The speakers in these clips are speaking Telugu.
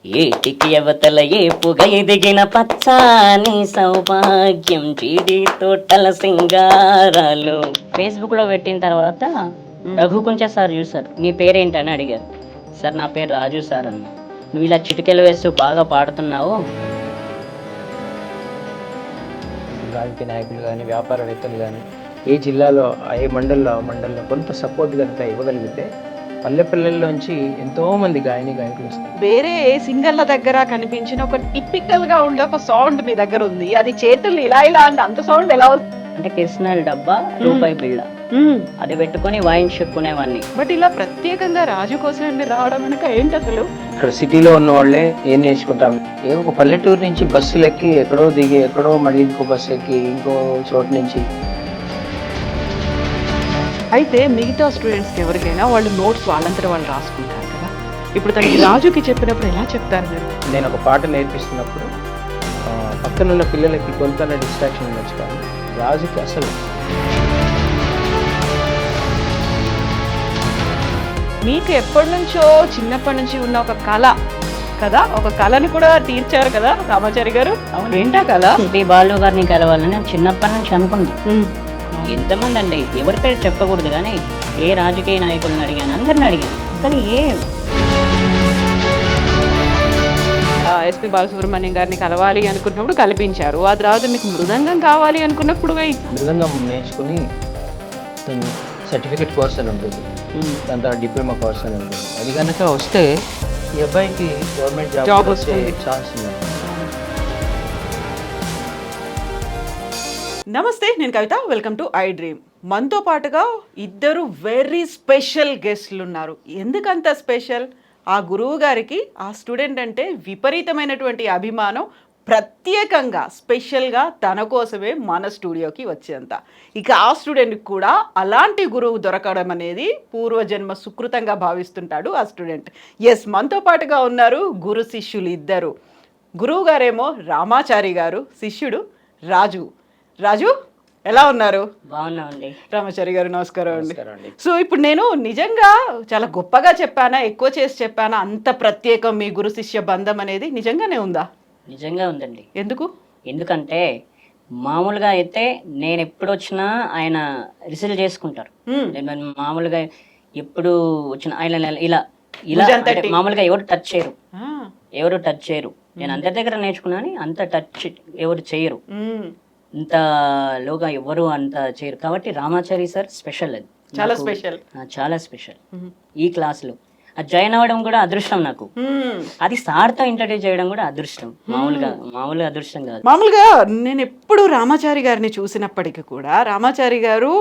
ఏటికి అవతల ఏపుగా ఎదిగిన పచ్చాని సౌభాగ్యం జీడి తోటల సింగారాలు. ఫేస్బుక్ లో పెట్టిన తర్వాత రఘుకుంచ సార్ చూసారు, నీ పేరేంటని అడిగారు. సార్ నా పేరు రాజు సార్ అన్న. నువ్వు ఇలా చిటికెలు వేస్తూ బాగా పాడుతున్నావు. రాజకీయ నాయకులు కానీ వ్యాపారవేత్తలు కానీ ఏ జిల్లాలో ఏ మండలంలో కొంత సపోర్ట్ కనుక ఇవ్వగలిగితే పల్లెల్లోంచి ఎంతో మంది గాయకులు వస్తారు. వేరే ఏ సింగర్ల దగ్గర కనిపించిన ఒక టిపికల్ గా ఉండే ఒక సౌండ్ మీ దగ్గర ఉంది. అది చేతులు ఇలా ఇలా అంటే అంత సౌండ్ ఎలా వస్తుంది? అంటే కిరసనాయిల్ డబ్బా, రూపాయి బిళ్ళ అది పెట్టుకొని వాయించుకునేవాడిని. బట్ ఇలా ప్రత్యేకంగా రాజు కోసం మీరు రావడం వెనక ఏంటి అసలు? ఇక్కడ సిటీలో ఉన్న వాళ్ళే ఏం నేర్చుకుంటాం, ఏ ఒక పల్లెటూరు నుంచి బస్సులు ఎక్కి ఎక్కడో దిగి ఎక్కడో మళ్ళీ ఇంకో బస్సు ఎక్కి ఇంకో చోటు నుంచి. అయితే మిగతా స్టూడెంట్స్కి ఎవరికైనా వాళ్ళు నోట్స్ వాళ్ళంతా వాళ్ళు రాసుకుంటారు కదా. ఇప్పుడు తనకి రాజుకి చెప్పినప్పుడు ఎలా చెప్తారు మీరు? నేను ఒక పాట నేర్పిస్తున్నప్పుడు పక్కనున్న పిల్లలకి కొంత డిస్ట్రాక్షన్ ఉండొచ్చు, కానీ రాజుకి అసలు మీకు ఎప్పటి నుంచో చిన్నప్పటి నుంచి ఉన్న ఒక కళ కదా, ఒక కళని కూడా తీర్చారు కదా రామాచారి గారు. ఏంటా కళ? శ్రీ బాలు గారిని కలవాలని నేను చిన్నప్పటి నుంచి అనుకుంది. ఎంతమంది అండి, ఎవరి పేరు చెప్పకూడదు, కానీ ఏ రాజకీయ నాయకులను అడిగాను, అందరిని అడిగాను, కానీ ఎస్పి బాలసుబ్రహ్మణ్యం గారిని కలవాలి అనుకున్నప్పుడు కల్పించారు. ఆ తర్వాత మీకు మృదంగం కావాలి అనుకున్నప్పుడు మృదంగం నేర్చుకుని సర్టిఫికెట్ కోర్స్ అని ఉంటుంది, దాని తర్వాత డిప్లొమా కోర్స్ అని ఉంటుంది. అది కనుక వస్తే ఈ అబ్బాయికి గవర్నమెంట్ జాబ్ వచ్చే ఛాన్స్ ఉంది. నమస్తే, నేను Kavitha. Welcome to iDream. మనతో పాటుగా ఇద్దరు వెరీ స్పెషల్ గెస్ట్లు ఉన్నారు. ఎందుకంత స్పెషల్? ఆ గురువు గారికి ఆ స్టూడెంట్ అంటే విపరీతమైనటువంటి అభిమానం. ప్రత్యేకంగా స్పెషల్గా తన కోసమే మన స్టూడియోకి వచ్చేంత. ఇక ఆ స్టూడెంట్కి కూడా అలాంటి గురువు దొరకడం అనేది పూర్వజన్మ సుకృతంగా భావిస్తుంటాడు ఆ స్టూడెంట్. ఎస్, మనతో పాటుగా ఉన్నారు గురు శిష్యులు ఇద్దరు. గురువు గారేమో రామాచారి గారు, శిష్యుడు రాజు. రాజు, ఎలా ఉన్నారు? బాగున్నామండి. రామాచారి గారు నమస్కారం అండి. సో ఇప్పుడు నేను నిజంగా చాలా గొప్పగా చెప్పానా, ఎక్కువ చేసి చెప్పానా, అంత ప్రత్యేకం మీ గురు శిష్య బంధం అనేది నిజంగానే ఉందా? నిజంగా ఉందండి. ఎందుకు? ఎందుకంటే మామూలుగా అయితే నేను ఎప్పుడు వచ్చినా ఆయన రిసీవ్ చేసుకుంటారు. మామూలుగా ఎప్పుడు వచ్చిన ఆయన ఇలా ఇలా మామూలుగా ఎవరు టచ్ చేయరు. నేను అందరి దగ్గర నేర్చుకున్నాను, అంత టచ్ ఎవరు చేయరు, ఇంతలోగా ఎవరు అంత చేయరు. కాబట్టి రామాచారి సార్ స్పెషల్. అది చాలా స్పెషల్. ఈ క్లాసులో జాయిన్ అవ్వడం కూడా అదృష్టం నాకు. అది సార్తో ఇంటర్వ్యూ చేయడం కూడా అదృష్టం. మామూలుగా అదృష్టం కాదు. మామూలుగా నేను ఎప్పుడు రామాచారి గారిని చూసినప్పటికీ కూడా రామాచారి గారు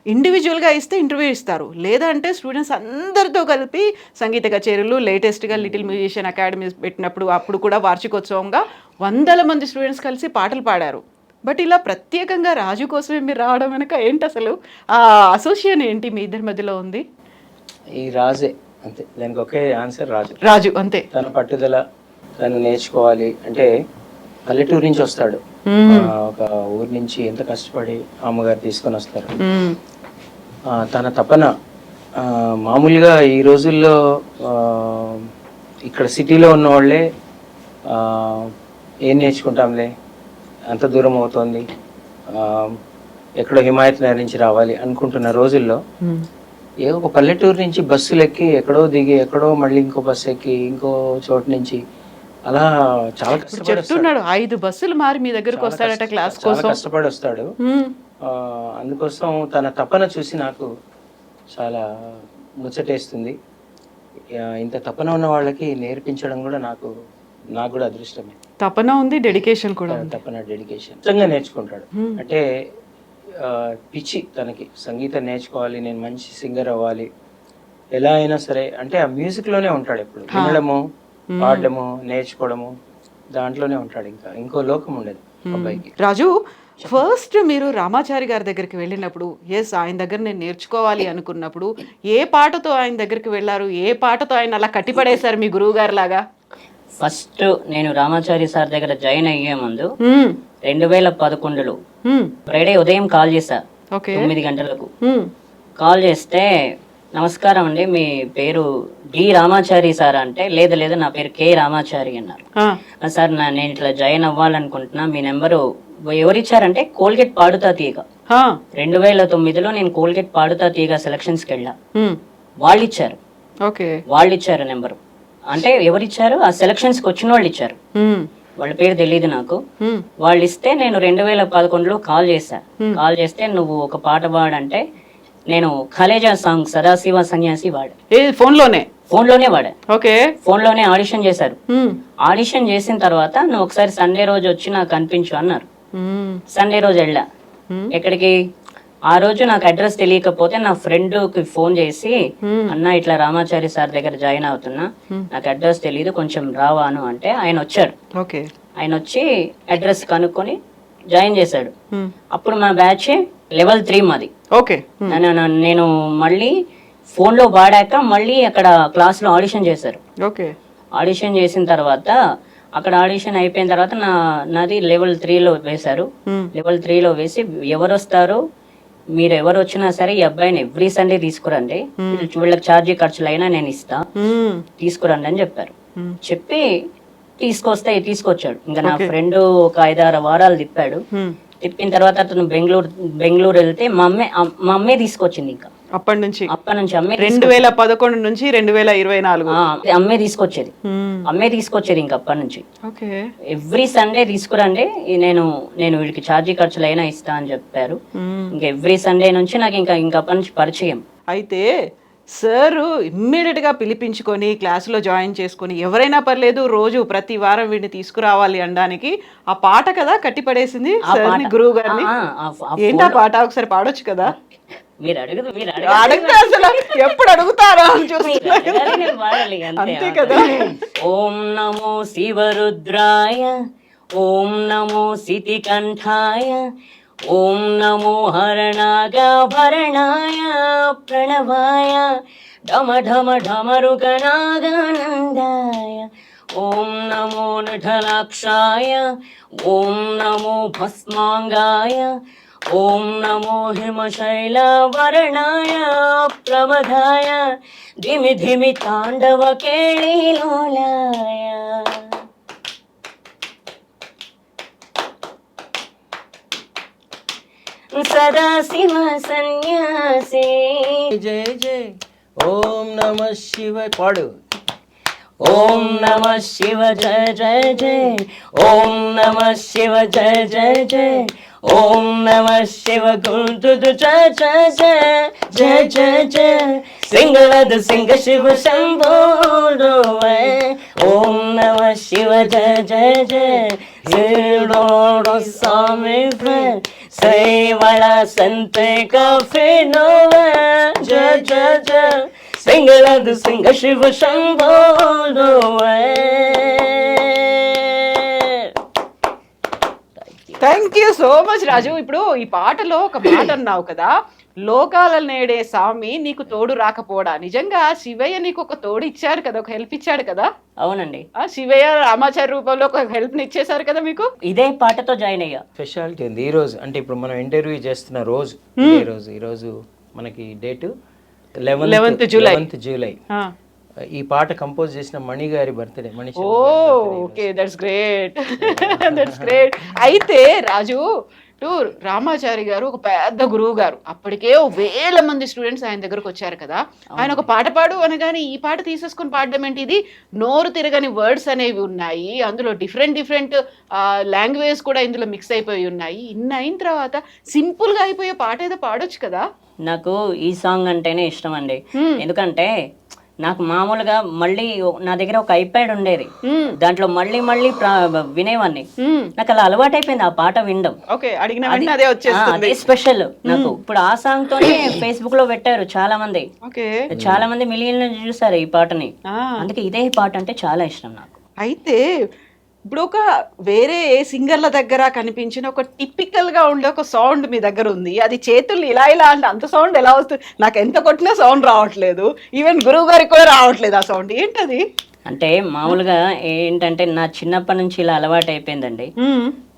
ఇండివిజువల్గా ఇస్తే ఇంటర్వ్యూ ఇస్తారు, లేదంటే స్టూడెంట్స్ అందరితో కలిపి సంగీత కచేరీలు, లేటెస్ట్గా లిటిల్ మ్యూజిషియన్ అకాడమీ పెట్టినప్పుడు అప్పుడు కూడా వార్షికోత్సవంగా 100 మంది స్టూడెంట్స్ కలిసి పాటలు పాడారు. బట్ ఇలా ప్రత్యేకంగా రాజు కోసమే మీరు రావడం వెనక ఏంటి అసలు? ఆ అసోసియేషన్ ఏంటి మీ ఇద్దరి మధ్యలో ఉంది? ఈ రాజే అంతే, దానికి ఒకే ఆన్సర్ రాజు అంతే. తన పట్టుదల, తను నేర్చుకోవాలి అంటే పల్లెటూరు నుంచి వస్తాడు, ఒక ఊరి నుంచి ఎంత కష్టపడి అమ్మగారు తీసుకొని వస్తారు. తన తపన మామూలుగా ఈ రోజుల్లో ఇక్కడ సిటీలో ఉన్న వాళ్ళే ఏం నేర్చుకుంటాంలే, అంత దూరం అవుతోంది, ఎక్కడో హిమాయత్ నగర్ నుంచి రావాలి అనుకుంటున్న రోజుల్లో ఏ ఒక పల్లెటూరు నుంచి బస్సులు ఎక్కి ఎక్కడో దిగి ఎక్కడో మళ్ళీ ఇంకో బస్సు ఎక్కి ఇంకో చోటు నుంచి అలా చాలా చెప్తున్నాడు. 5 బస్సులు మారి మీ దగ్గరకు వస్తాడట క్లాస్ కోసం, కష్టపడి వస్తాడు. అందుకోసం తన తపన చూసి నాకు చాలా ముచ్చటేస్తుంది. ఇంత తపన ఉన్న వాళ్ళకి నేర్పించడం కూడా నాకు కూడా అదృష్టమే. తపన ఉంది, డెడికేషన్ కూడా. తపన, డెడికేషన్ నిజంగా నేర్చుకుంటాడు. అంటే పిచ్చి తనకి, సంగీతం నేర్చుకోవాలి, నేను మంచి సింగర్ అవ్వాలి, ఎలా అయినా సరే. అంటే ఆ మ్యూజిక్ లోనే ఉంటాడు ఎప్పుడు, వినడము, పాడడము, నేర్చుకోవడము, దాంట్లోనే ఉంటాడు. ఇంకో లోకం ఉండదు అబ్బాయికి. రాజు, ఫస్ట్ మీరు రామాచారి గారి దగ్గరికి వెళ్ళినప్పుడు, ఆయన దగ్గర నేను నేర్చుకోవాలి అనుకున్నప్పుడు ఏ పాటతో ఆయన దగ్గరికి వెళ్ళారు? ఏ పాటతో ఆయన అలా కట్టిపడేశారు మీ గురువు గారి లాగా? ఫస్ట్ నేను రామాచారి సార్ దగ్గర జాయిన్ అయ్యే ముందు 2011లో ఫ్రైడే ఉదయం కాల్ చేశా, 9 గంటలకు కాల్ చేస్తే నమస్కారం అండి, మీ పేరు డి రామాచారి సార్ అంటే, లేదు లేదు నా పేరు కే రామాచారి అన్నారు. సార్ నేను ఇట్లా జాయిన్ అవ్వాలనుకుంటున్నా, మీ నెంబరు ఎవరిచ్చారంటే కోల్గేట్ పాడుతా తీగ 2009లో నేను కోల్గేట్ పాడుతా తీగ సెలక్షన్స్కి వెళ్ళా. వాళ్ళు ఇచ్చారు, వాళ్ళు ఇచ్చారు నెంబరు. అంటే ఎవరిచ్చారు? ఆ సెలక్షన్స్కి వచ్చిన వాళ్ళు ఇచ్చారు. వాళ్ళ పేరు తెలియదు నాకు. వాళ్ళు ఇస్తే నేను 2011లో కాల్ చేశా. కాల్ చేస్తే నువ్వు ఒక పాట పాడంటే నేను ఖలేజా సాంగ్ సదాశివ సన్యాసి వాడా. ఫోన్లోనే వాడా. ఫోన్లోనే ఆడిషన్ చేశారు. ఆడిషన్ చేసిన తర్వాత నువ్వు ఒకసారి సండే రోజు వచ్చి నాకు కనిపించు అన్నారు. సండే రోజు వెళ్ళా. ఎక్కడికి? ఆ రోజు నాకు అడ్రస్ తెలియకపోతే నా ఫ్రెండ్ కి ఫోన్ చేసి, అన్న ఇట్లా రామాచారి సార్ దగ్గర జాయిన్ అవుతున్నా, నాకు అడ్రస్ తెలియదు, కొంచెం రావాను అంటే ఆయన వచ్చాడు. ఆయన వచ్చి అడ్రస్ కనుక్కొని జాయిన్ చేశాడు. అప్పుడు మా బ్యాచ్ లెవెల్ 3 మాది. నేను మళ్ళీ ఫోన్ లో వాడాక మళ్ళీ అక్కడ క్లాస్ లో ఆడిషన్ చేశారు. ఆడిషన్ చేసిన తర్వాత అక్కడ ఆడిషన్ అయిపోయిన తర్వాత నాది లెవెల్ 3లో వేశారు. లెవెల్ 3లో వేసి ఎవరు వస్తారు, మీరు ఎవరు వచ్చినా సరే ఈ అబ్బాయిని ఎవ్రీ సండే తీసుకురండి, వీళ్ళకి ఛార్జీ ఖర్చులు అయినా నేను ఇస్తా, తీసుకురండి అని చెప్పారు. చెప్పి తీసుకొచ్చాడు. ఇంకా నా ఫ్రెండ్ ఒక 5-6 వారాలు తిప్పాడు. తిప్పిన తర్వాత అతను బెంగళూరు వెళ్తే మా అమ్మే తీసుకొచ్చింది. ఇంకా అప్పటి నుంచి అమ్మే 2011 నుంచి 2024 అమ్మే తీసుకొచ్చేది ఇంకా అప్పటి నుంచి. ఎవ్రీ సండే తీసుకురండి, నేను వీడికి ఛార్జీ ఖర్చులు అయినా ఇస్తా అని చెప్పారు. ఇంకా ఎవ్రీ సండే నుంచి నాకు ఇంకా అప్పటి నుంచి పరిచయం. అయితే సార్ ఇమ్మీడియట్ గా పిలిపించుకొని క్లాసులో జాయిన్ చేసుకొని, ఎవరైనా పర్లేదు రోజు ప్రతి వారం వీడిని తీసుకురావాలి అనడానికి ఆ పాట కదా కట్టిపడేసింది సార్ని, గురువు గారిని. ఏంటా పాట? ఒకసారి పాడొచ్చు కదా? మీరు అడిగితే అసలు ఎప్పుడు అడుగుతారా అని చూస్తున్నా. అంతే కదా. ఓం నమో శివరుద్రాయ, ఓం నమో సితికంఠాయ, ఓం నమో హరణాగభరణాయ ప్రణవాయ ఢమ ఢమ ఢమరుగనాగనందాయ, ఓం నమో నఠలాక్షాయ, ఓం నమో భస్మాంగాయ, ఓం నమో హిమశైలవర్ణాయ ప్రమదాయ ధిమి ధిమి తాండవ కేళీలోలాయ. సదాశివ సన్యాసి జయ జయ ఓం నమ శివ పాడు. ఓం నమ శివ జయ జయ జయ, ఓం నమ శివ జయ జయ జయ, ఓం నమ శివ గుంటుదు జయ జయ జయ జయ జయ జయ, సింగళద సింగ శివ శంభో. ఓం నమ శివ జయ జయ జయ, స్వామి సేవళ సంతే కాఫీనో జయ జయ జయ, సింగళద సింగ Shiva Shambho. Thank you so much Raju. ఇప్పుడు ఈ పాటలో ఒక మాట అన్నావు కదా, లోకాల నేడే స్వామి నీకు తోడు రాకపోడా. నిజంగా శివయ్య నీకు ఒక తోడు ఇచ్చారు కదా, ఒక హెల్ప్ ఇచ్చాడు కదా? అవునండి, శివయ్య రామాచారి రూపంలో ఒక హెల్ప్ ని ఇచ్చేసారు కదా మీకు. ఇదే పాటతో జాయిన్ అయ్యా. స్పెషాలిటీ ఉంది ఈ రోజు. అంటే ఇప్పుడు మనం ఇంటర్వ్యూ చేస్తున్న రోజు ఈ రోజు మనకి డేట్ 11th జూలై. ఈ పాట కంపోజ్ చేసిన మణి గారి birthday. Okay, that's great. That's great. అయితే రాజు రామాచారి గారు ఒక పెద్ద గురువు గారు. అప్పటికే 1000 మంది స్టూడెంట్స్ ఆయన దగ్గరకు వచ్చారు కదా. ఆయన ఒక పాట పాడు అనగానే ఈ పాట తీసేసుకొని పాడడం ఏంటి? ఇది నోరు తిరగని వర్డ్స్ అనేవి ఉన్నాయి, అందులో డిఫరెంట్ లాంగ్వేజ్ కూడా ఇందులో మిక్స్ అయిపోయి ఉన్నాయి. ఇన్ని అయిన తర్వాత సింపుల్ గా అయిపోయే పాట ఏదో పాడొచ్చు కదా? నాకు ఈ సాంగ్ అంటేనే ఇష్టం అండి. ఎందుకంటే నాకు మామూలుగా మళ్ళీ నా దగ్గర ఒక ఐప్యాడ్ ఉండేది, దాంట్లో మళ్ళీ వినేవాన్ని. నాకు అలా అలవాటు అయిపోయింది ఆ పాట వినడం. అదే స్పెషల్ నాకు. ఇప్పుడు ఆ సాంగ్ తోనే ఫేస్బుక్ లో పెట్టారు చాలా మంది మిలియన్లు చూసారు ఈ పాటని. అందుకే ఇదే పాట అంటే చాలా ఇష్టం నాకు. అయితే ఇప్పుడు ఒక వేరే ఏ సింగర్ల దగ్గర కనిపించిన ఒక టిపికల్ గా ఉండే ఒక సౌండ్ మీ దగ్గర ఉంది. అది చేతులు ఇలా అంటే అంత సౌండ్ ఎలా వస్తుంది? నాకు ఎంత కొట్టినా సౌండ్ రావట్లేదు, ఈవెన్ గురువు గారికి కూడా రావట్లేదు ఆ సౌండ్. ఏంటది? అంటే మామూలుగా ఏంటంటే నా చిన్నప్పటి నుంచి ఇలా అలవాటు అయిపోయిందండి.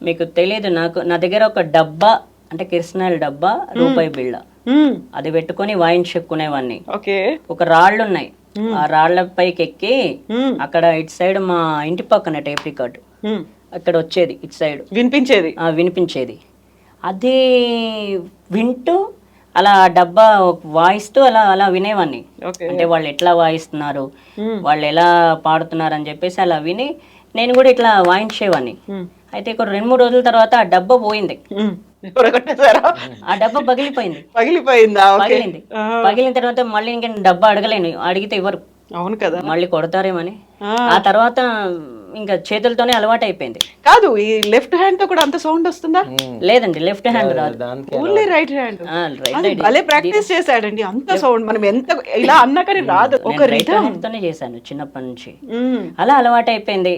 మీకు తెలియదు, నా దగ్గర ఒక డబ్బా, అంటే కిరసనాయిల డబ్బా, రూపాయి బిళ్ళ అది పెట్టుకొని వాయించుకునేవాడిని. ఓకే. ఒక రాళ్ళు ఉన్నాయి, ఆ రాళ్ల పైకి ఎక్కి అక్కడ ఇటు సైడ్ మా ఇంటి పక్కన టేప్ రికార్డు అక్కడ వచ్చేది, ఇటు సైడ్ వినిపించేది. వినిపించేది. అది వింటూ అలా డబ్బా వాయిస్తూ అలా అలా వినేవాడిని. అంటే వాళ్ళు ఎట్లా వాయిస్తున్నారు, వాళ్ళు ఎలా పాడుతున్నారు అని చెప్పేసి అలా విని నేను కూడా ఇట్లా వాయించేవాడిని. అయితే ఒక 2-3 రోజుల తర్వాత ఆ డబ్బా పోయింది. ఆ డబ్బా పగిలిపోయింది. పగిలిపోయిందా? పగిలింది. పగిలిన తర్వాత మళ్ళీ ఇంకా డబ్బా అడగలేను, అడిగితే ఇవ్వరు. అవును కదా, మళ్ళీ కొడతారేమని. ఆ తర్వాత ఇంకా చేతులతోనే అలవాటు అయిపోయింది. కాదు, ఈ లెఫ్ట్ హ్యాండ్ తో కూడా అంత సౌండ్ వస్తుందా? లేదండి, లెఫ్ట్ హ్యాండ్ రాదు, ఓన్లీ రైట్ హ్యాండ్. భలే ప్రాక్టీస్ చేశాడండి, అంత సౌండ్ మనం ఎంత ఇలా అన్నా కానీ రాదు. ఒక రిథమ్ తోనే చేశాను చిన్నప్పటి నుంచి, అలా అలవాటు అయిపోయింది.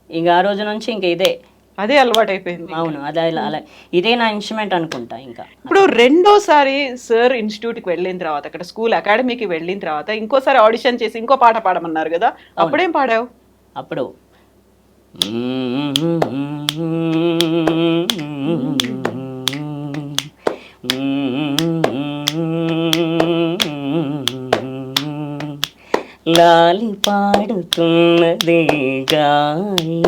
ఇంకా ఆ రోజు నుంచి ఇంకా అదే అలవాటు అయిపోయింది. అవును, అదే అలా ఇదే నా ఇన్స్ట్రుమెంట్ అనుకుంటా. ఇంకా ఇప్పుడు రెండోసారి సార్ ఇన్స్టిట్యూట్కి వెళ్ళిన తర్వాత, అక్కడ స్కూల్ అకాడమీకి వెళ్ళిన తర్వాత ఇంకోసారి ఆడిషన్ చేసి ఇంకో పాట పాడమన్నారు కదా, అప్పుడేం పాడావు? అప్పుడు లాలి పాడుతున్నదే గాలి,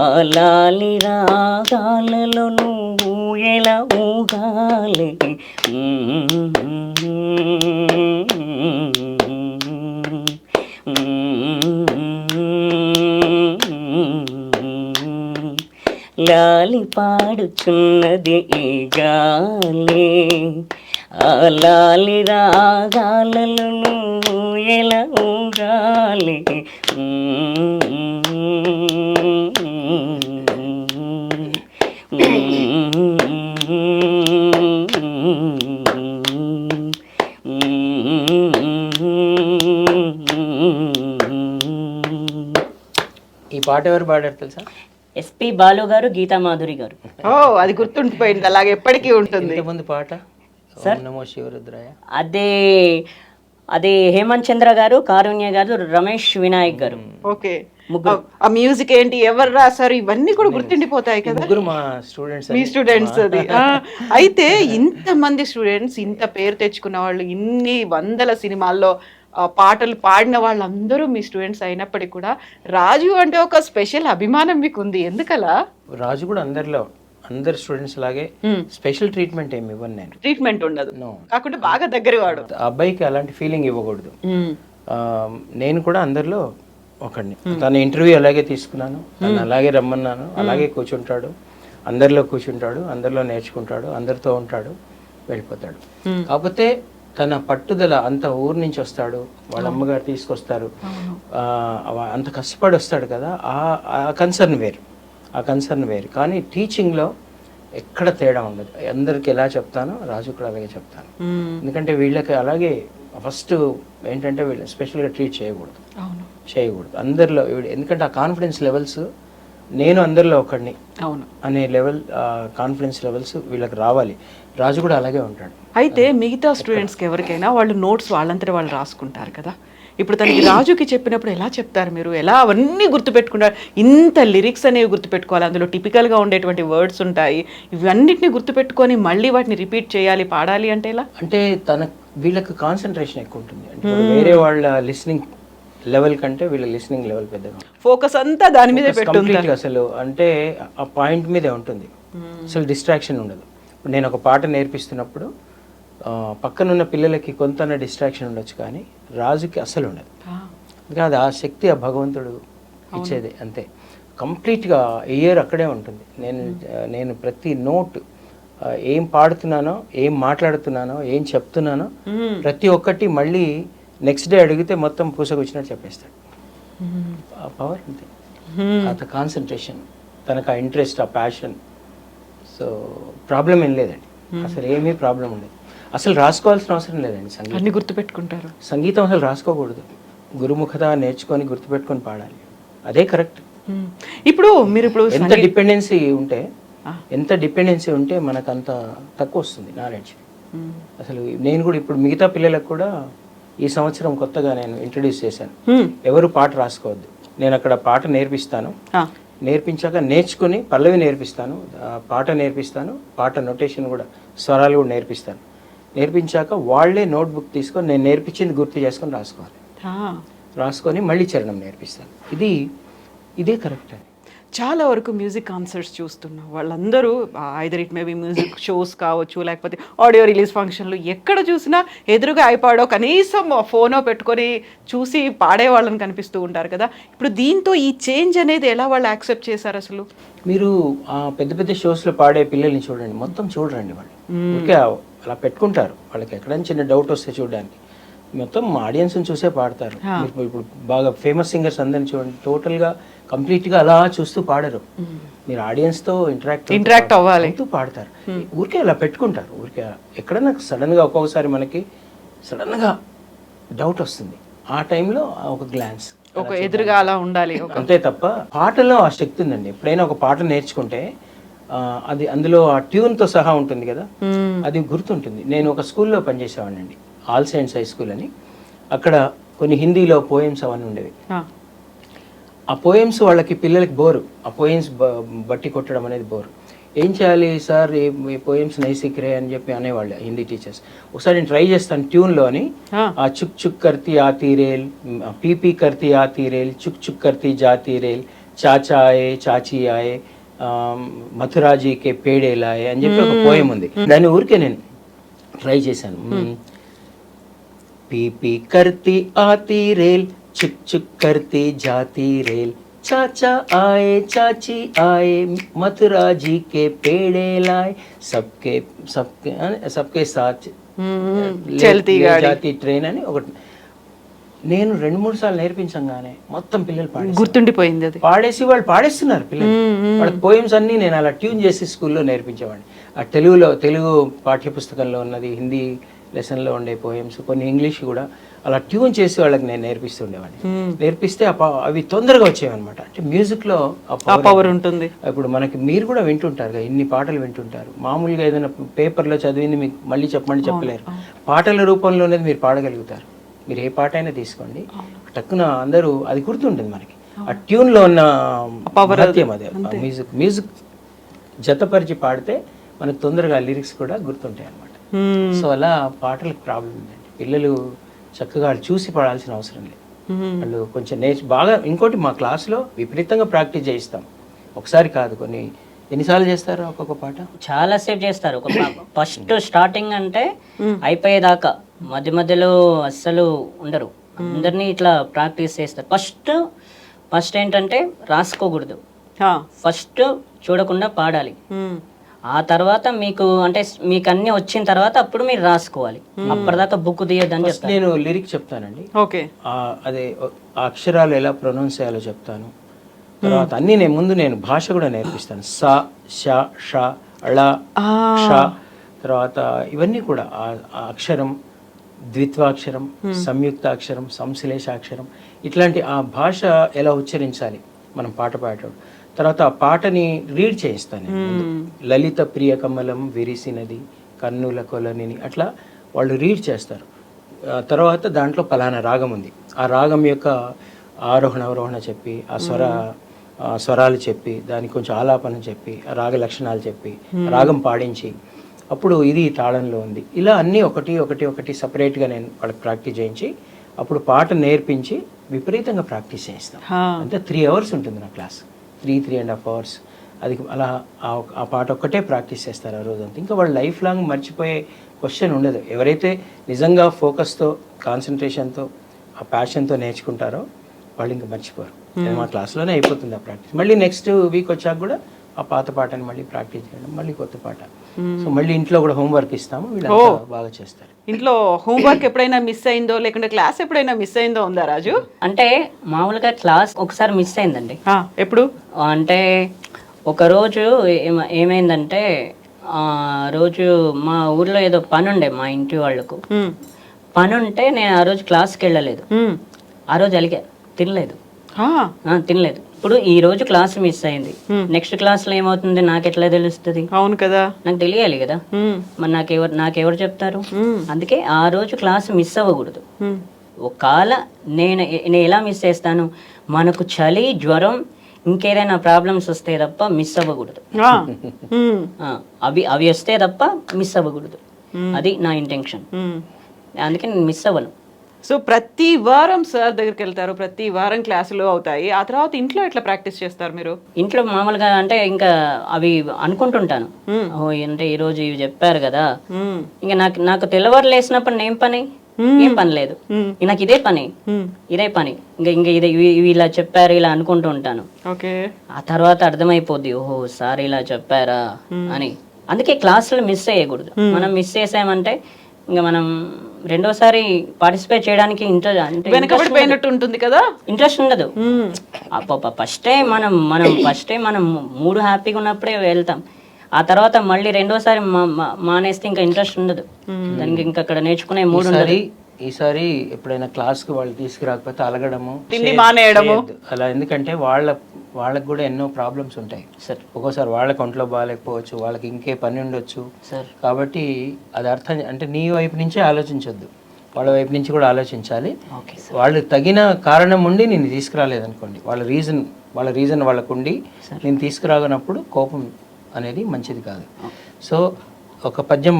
ఆ లాలి రాగాలలో నువ్వు ఎలా ఊగాలి, లాలి పాడుచున్నది ఈ గాలి, ఆ లాలి రాగాలలో నువ్వు ఎలా ఊగాలి, ఈ పాట ఎవరు పాడారు తెలుసా? ఎస్పి బాలు గారు, గీతా మాధురి గారు. ఓ, అది గుర్తుండిపోయింది, అలాగే ఎప్పటికీ ఉంటుంది. ముందు పాట సార్ నమో శివరుద్రాయ, అదే హేమంత్ చంద్ర గారు, కారుణ్య గారు, రమేష్ వినాయక్ గారు. ఓకే, ఆ మ్యూజిక్ ఏంటి, ఎవరు రాశారు, ఇవన్నీ కూడా గుర్తుండిపోతాయి కదా. మా స్టూడెంట్స్, మీ స్టూడెంట్స్ అది. అయితే ఇంతమంది స్టూడెంట్స్, ఇంత పేరు తెచ్చుకున్న వాళ్ళు, ఇన్ని వందల సినిమాల్లో పాటలు పాడిన వాళ్ళందరూ మీ స్టూడెంట్స్ అయినప్పటికీ కూడా రాజు అంటే ఒక స్పెషల్ అభిమానం మీకు ఉంది, ఎందుకలా? రాజు కూడా అందరు స్టూడెంట్స్ లాగే స్పెషల్ ట్రీట్మెంట్ ఏమి ఇవ్వను నేను. ట్రీట్మెంట్ ఉండదు, కాకుండా బాగా దగ్గర వాడు. అబ్బాయికి అలాంటి ఫీలింగ్ ఇవ్వకూడదు. నేను కూడా అందరిలో ఒకడిని. తన ఇంటర్వ్యూ అలాగే తీసుకున్నాను, తను అలాగే రమ్మన్నాను, అలాగే కూర్చుంటాడు, అందరిలో కూర్చుంటాడు, అందరిలో నేర్చుకుంటాడు, అందరితో ఉంటాడు, వెళ్ళిపోతాడు. కాకపోతే తన పట్టుదల, అంత ఊరు నుంచి వస్తాడు, వాళ్ళ అమ్మగారు తీసుకొస్తారు, అంత కష్టపడి వస్తాడు కదా, ఆ కన్సర్న్ వేరు. కానీ టీచింగ్లో ఎక్కడ తేడా ఉండదు. అందరికి ఎలా చెప్తానో రాజు కూడా అలాగే చెప్తాను. ఎందుకంటే వీళ్ళకి అలాగే ఫస్ట్ ఏంటంటే వీళ్ళు స్పెషల్గా ట్రీట్ చేయకూడదు అందరిలో. ఎందుకంటే ఆ కాన్ఫిడెన్స్ లెవెల్స్, నేను అందరిలో ఒకడిని అనే లెవెల్, కాన్ఫిడెన్స్ లెవెల్స్ వీళ్ళకి రావాలి. రాజు కూడా అలాగే ఉంటాడు. అయితే మిగతా స్టూడెంట్స్కి ఎవరికైనా వాళ్ళు నోట్స్ వాళ్ళంతటి వాళ్ళు రాసుకుంటారు కదా, ఇప్పుడు తనకి రాజుకి చెప్పినప్పుడు ఎలా చెప్తారు మీరు? ఎలా అవన్నీ గుర్తుపెట్టుకుంటారు? ఇంత లిరిక్స్ అనేవి గుర్తుపెట్టుకోవాలి, అందులో టిపికల్గా ఉండేటువంటి వర్డ్స్ ఉంటాయి, ఇవన్నిటిని గుర్తుపెట్టుకొని మళ్ళీ వాటిని రిపీట్ చేయాలి, పాడాలి అంటే ఎలా? అంటే వీళ్ళకి కాన్సన్ట్రేషన్ ఎక్కువ ఉంటుంది. అంటే వేరే వాళ్ళ లిస్నింగ్ లెవెల్ కంటే వీళ్ళ లిస్నింగ్ లెవెల్ పెద్దగా, ఫోకస్ అంతా దాని మీదే పెట్టుకుంటారు అసలు. అంటే ఆ పాయింట్ మీదే ఉంటుంది, అసలు డిస్ట్రాక్షన్ ఉండదు. నేను ఒక పాట నేర్పిస్తున్నప్పుడు పక్కనున్న పిల్లలకి కొంత డిస్ట్రాక్షన్ ఉండొచ్చు, కానీ రాజుకి అసలు ఉండదు. కాదు, ఆ శక్తి ఆ భగవంతుడు ఇచ్చేది అంతే. కంప్లీట్గా ఇయర్ అక్కడే ఉంటుంది. నేను ప్రతి నోట్, ఏం పాడుతున్నానో, ఏం మాట్లాడుతున్నానో, ఏం చెప్తున్నానో ప్రతి ఒక్కటి మళ్ళీ నెక్స్ట్ డే అడిగితే మొత్తం పూసకొచ్చినట్టు చెప్పేస్తాడు. ఆ పవర్ అంతే, అంత కాన్సన్ట్రేషన్, తనకు ఆ ఇంట్రెస్ట్, ఆ ప్యాషన్. సో ప్రాబ్లం ఏం లేదండి, అసలు ఏమీ ప్రాబ్లం ఉండదు. అసలు రాసుకోవాల్సిన అవసరం లేదండి. అన్ని గుర్తుపెట్టుకుంటారు. సంగీతం అసలు రాసుకోకూడదు, గురుముఖత నేర్చుకొని గుర్తుపెట్టుకొని పాడాలి, అదే కరెక్ట్. ఇప్పుడు మీరు ఎంత డిపెండెన్సీ ఉంటే మనకు అంత తక్కువ వస్తుంది నాలెడ్జ్. అసలు నేను కూడా ఇప్పుడు మిగతా పిల్లలకు కూడా ఈ సంవత్సరం కొత్తగా నేను ఇంట్రడ్యూస్ చేశాను, ఎవరు పాట రాసుకోవద్దు. నేను అక్కడ పాట నేర్పిస్తాను, నేర్పించాక నేర్చుకుని పల్లవి నేర్పిస్తాను, పాట నేర్పిస్తాను, పాట నొటేషన్ కూడా, స్వరాలు కూడా నేర్పిస్తాను. నేర్పించాక వాళ్ళే నోట్బుక్ తీసుకొని నేను నేర్పించింది గుర్తు చేసుకొని రాసుకోవాలి. రాసుకొని మళ్ళీ చరణం నేర్పిస్తాను. ఇదే కరెక్ట్ అని. చాలా వరకు మ్యూజిక్ కాన్సర్ట్స్ చూస్తున్నాం, వాళ్ళందరూ either it maybe music shows కావచ్చు, లేకపోతే ఆడియో రిలీజ్ ఫంక్షన్లు, ఎక్కడ చూసినా ఎదురుగా ఐపాడో కనీసం ఫోనో పెట్టుకొని చూసి పాడే వాళ్ళని కనిపిస్తూ ఉంటారు కదా. ఇప్పుడు దీంతో ఈ చేంజ్ అనేది ఎలా వాళ్ళు యాక్సెప్ట్ చేశారు అసలు? మీరు పెద్ద పెద్ద షోస్లో పాడే పిల్లల్ని చూడండి, మొత్తం చూడరండి వాళ్ళు, ఊరికే అలా పెట్టుకుంటారు. వాళ్ళకి ఎక్కడైనా చిన్న డౌట్ వస్తే చూడడానికి మొత్తం ఆడియన్స్ని చూసే పాడతారు. ఇప్పుడు బాగా ఫేమస్ సింగర్స్ అందరిని చూడండి, టోటల్గా కంప్లీట్గా అలా చూస్తూ పాడరు. మీరు ఆడియన్స్తో ఇంటరాక్ట్ అవ్వాలి పాడతారు. ఊరికే అలా పెట్టుకుంటారు. ఊరికే ఎక్కడైనా సడన్గా ఒక్కొక్కసారి మనకి సడన్గా డౌట్ వస్తుంది, ఆ టైంలో ఒక గ్లాన్స్, ఒక ఎదురుగా అలా ఉండాలి అంతే తప్ప పాటలో ఆ శక్తి ఉందండి. ఎప్పుడైనా ఒక పాట నేర్చుకుంటే అది అందులో ఆ ట్యూన్తో సహా ఉంటుంది కదా, అది గుర్తుంటుంది. నేను ఒక స్కూల్లో పనిచేసేవాడిని అండి, ఆల్ సైన్స్ హై స్కూల్ అని. అక్కడ కొన్ని హిందీలో పోయమ్స్ అవన్నీ ఉండేవి. ఆ పోయమ్స్ వాళ్ళకి పిల్లలకి బోరు, ఆ పోయమ్స్ బట్టి కొట్టడం అనేది బోరు. ఏం చేయాలి సార్, ఈ పోయమ్స్ నైసిక్రే అని చెప్పి అనేవాళ్ళు హిందీ టీచర్స్. ఒకసారి నేను ట్రై చేస్తాను ట్యూన్లో అని. ఆ చుక్ చుక్ కర్తీ ఆతీ రేల్, పీపీ కర్తీ ఆతీ రేల్, చుక్ చుక్ కర్తీ జాతీ రేల్, చాచా ఆయే చాచీ ఆయే, మథురాజీకే పేడే లాయే అని చెప్పి ఒక పోయం ఉంది. దాన్ని ఊరికే నేను ట్రై చేశాను. पीपी करती आती रेल, चुक चुक करती जाती रेल, चाचा आए चाची आए, मथुरा जी के पेड़े लाए, सबके सबके सबके साथ चलती जाती ट्रेन అని ఒకటి నేను 2-3 సార్లు నేర్పించంగానే మొత్తం పిల్లలు గుర్తుండిపోయింది. అది పాడేసి వాళ్ళు పాడేస్తున్నారు పిల్లలు. వాళ్ళకి పోయమ్స్ అన్నీ నేను అలా ట్యూన్ చేసి స్కూల్లో నేర్పించేవాడిని. ఆ తెలుగు పాఠ్యపుస్తకంలో ఉన్నది, హిందీ లెసన్లో ఉండే పోయమ్స్, కొన్ని ఇంగ్లీష్ కూడా అలా ట్యూన్ చేసి వాళ్ళకి నేను నేర్పిస్తుండేవాడిని. నేర్పిస్తే అవి తొందరగా వచ్చేవన్నమాట. అంటే మ్యూజిక్లో ఆ పవర్ ఉంటుంది. ఇప్పుడు మనకి మీరు కూడా వింటుంటారు కదా, ఇన్ని పాటలు వింటుంటారు. మామూలుగా ఏదైనా పేపర్లో చదివింది మీకు మళ్ళీ చెప్పమని చెప్పలేరు. పాటల రూపంలోనే మీరు పాడగలుగుతారు. మీరు ఏ పాట అయినా తీసుకోండి, టక్కున అందరూ అది గుర్తుంటుంది మనకి. ఆ ట్యూన్లో ఉన్న మహత్యం అదే. మ్యూజిక్ జతపరిచి పాడితే మనకు తొందరగా లిరిక్స్ కూడా గుర్తుంటాయి అన్నమాట. సో అలా పాటలకు ప్రాబ్లం ఉందండి. పిల్లలు చక్కగా చూసి పాడాల్సిన అవసరం లేదు. వాళ్ళు కొంచెం బాగా. ఇంకోటి మా క్లాస్లో విపరీతంగా ప్రాక్టీస్ చేయిస్తాం. ఒకసారి కాదు, ఎన్నిసార్లు చేస్తారు ఒక్కొక్క పాట? చాలా సేపు చేస్తారు. ఒక ఫస్ట్ స్టార్టింగ్ అంటే అయిపోయేదాకా మధ్య మధ్యలో అస్సలు ఉండరు. అందరినీ ఇట్లా ప్రాక్టీస్ చేస్తారు. ఫస్ట్ ఏంటంటే రాసుకోకూడదు, ఫస్ట్ చూడకుండా పాడాలి. ఆ తర్వాత మీకు అన్ని వచ్చిన తర్వాత అప్పుడు మీరు రాసుకోవాలి. అప్పటిదాకా బుక్ తీయద్దని చెప్తాను. నేను లిరిక్ చెప్తానండి. ఓకే, అదే అక్షరాలు ఎలా ప్రొనౌన్స్ చేయాలో చెప్తాను. తర్వాత అన్ని నేను భాష కూడా నేర్పిస్తాను. స ష ష అళ ష, తర్వాత ఇవన్నీ కూడా అక్షరం, ద్విత్వాక్షరం, సంయుక్తాక్షరం, సంశ్లేషాక్షరం, ఇట్లాంటి ఆ భాష ఎలా ఉచ్చరించాలి మనం పాట పాడేటప్పుడు. తర్వాత ఆ పాటని రీడ్ చేయిస్తాను. లలిత ప్రియ కమలం విరిసినది కన్నుల కొలనిని, అట్లా వాళ్ళు రీడ్ చేస్తారు. తర్వాత దాంట్లో పలానా రాగం ఉంది, ఆ రాగం యొక్క ఆరోహణ అవరోహణ చెప్పి, ఆ స్వరాలు చెప్పి, దానికి కొంచెం ఆలాపన చెప్పి, ఆ రాగ లక్షణాలు చెప్పి, రాగం పాడించి, అప్పుడు ఇది తాళంలో ఉంది, ఇలా అన్నీ ఒకటి సపరేట్గా నేను వాళ్ళకి ప్రాక్టీస్ చేయించి అప్పుడు పాట నేర్పించి విపరీతంగా ప్రాక్టీస్ చేయిస్తాం. అంటే 3 hours ఉంటుంది నా క్లాస్, 3.5 hours. అది అలా ఆ పాట ఒక్కటే ప్రాక్టీస్ చేస్తారు ఆ రోజంతా. ఇంకా వాళ్ళు లైఫ్ లాంగ్ మర్చిపోయే క్వశ్చన్ ఉండదు. ఎవరైతే నిజంగా ఫోకస్తో, కాన్సన్ట్రేషన్తో, ఆ ప్యాషన్తో నేర్చుకుంటారో వాళ్ళు ఇంకా మర్చిపోరు. మా క్లాస్లోనే అయిపోతుంది ఆ ప్రాక్టీస్. మళ్ళీ నెక్స్ట్ వీక్ వచ్చాక కూడా ఆ పాత పాటని మళ్ళీ ప్రాక్టీస్ చేయడం, మళ్ళీ కొత్త పాట. సో మళ్ళీ ఇంట్లో కూడా హోంవర్క్ ఇస్తాము, వీళ్ళంతా బాగా చేస్తారు. ఇంట్లో హోంవర్క్ ఎప్పుడైనా మిస్ అయిందో, లేకుంటే క్లాస్ ఎప్పుడైనా మిస్ అయిందో ఉందా రాజు? అంటే మామూలుగా క్లాస్ ఒకసారి మిస్ అయిందండి. ఎప్పుడు అంటే ఒకరోజు ఏమైందంటే, రోజు మా ఊర్లో ఏదో పని ఉండే, మా ఇంటి వాళ్ళకు పని ఉంటే నేను ఆ రోజు క్లాస్కి వెళ్ళలేదు. ఆ రోజు అలిగా, తినలేదు. ఇప్పుడు ఈ రోజు క్లాస్ మిస్ అయింది, నెక్స్ట్ క్లాస్ లో ఏమవుతుంది నాకు ఎట్లా తెలుస్తుంది? అవును కదా, నాకు తెలియాలి కదా. మరి నాకెవరు చెప్తారు? అందుకే ఆ రోజు క్లాస్ మిస్ అవ్వకూడదు. ఒకవేళ నేను ఎలా మిస్ చేస్తాను, మనకు చలి, జ్వరం, ఇంకేదైనా ప్రాబ్లమ్స్ వస్తే తప్ప మిస్ అవ్వకూడదు. అవి వస్తే తప్ప మిస్ అవ్వకూడదు. అది నా ఇంటెన్షన్. అందుకే నేను మిస్ అవ్వను. సో ప్రతి వారం సార్ దగ్గరికి వెళ్తారు, ప్రతి వారం క్లాసులు అవుతాయి, ఆ తర్వాత ఇంట్లో ఎట్లా ప్రాక్టీస్ చేస్తారు మీరు? ఇంట్లో మామూలుగా అంటే ఇంకా అవి అనుకుంటుంటాను, ఓ అంటే ఈ రోజు ఇవి చెప్పారు కదా, ఇంకా నాకు తెల్లవారు లేసినప్పుడు ఏం పని, ఏం పని లేదు, నాకు ఇదే పని, ఇంకా ఇవి ఇలా చెప్పారు ఇలా అనుకుంటూ ఉంటాను. ఓకే, ఆ తర్వాత అర్థమైపోద్ది, ఓహో సార్ ఇలా చెప్పారా అని. అందుకే క్లాసులు మిస్ అయ్యకూడదు. మనం మిస్ చేసామంటే ఇంకా మనం రెండోసారి పార్టిసిపేట్ చేయడానికి వెనకబడిపోయినట్టు ఉంటుంది కదా, ఇంట్రెస్ట్ ఉండదు. ఫస్ట్ టైం మనం మూడు హ్యాపీగా ఉన్నప్పుడే వెళ్తాం. ఆ తర్వాత మళ్ళీ రెండోసారి మానేస్తే ఇంకా ఇంట్రెస్ట్ ఉండదు దానికి, ఇంకా అక్కడ నేర్చుకునే మూడు ఉండదు. ఈసారి ఎప్పుడైనా క్లాస్కి వాళ్ళు తీసుకురాకపోతే అలగడము, తిండి మానేయడము అలా. ఎందుకంటే వాళ్ళకి కూడా ఎన్నో ప్రాబ్లమ్స్ ఉంటాయి సార్. ఒక్కోసారి వాళ్ళకి ఒంట్లో బాగాలేకపోవచ్చు, వాళ్ళకి ఇంకే పని ఉండొచ్చు సార్. కాబట్టి అది అర్థం అంటే నీ వైపు నుంచే ఆలోచించొద్దు, వాళ్ళ వైపు నుంచి కూడా ఆలోచించాలి. వాళ్ళు తగిన కారణం ఉండి నేను తీసుకురాలేదనుకోండి, వాళ్ళ రీజన్ వాళ్ళకు ఉండి నేను తీసుకురాగనప్పుడు కోపం అనేది మంచిది కాదు. సో ఒక పద్యం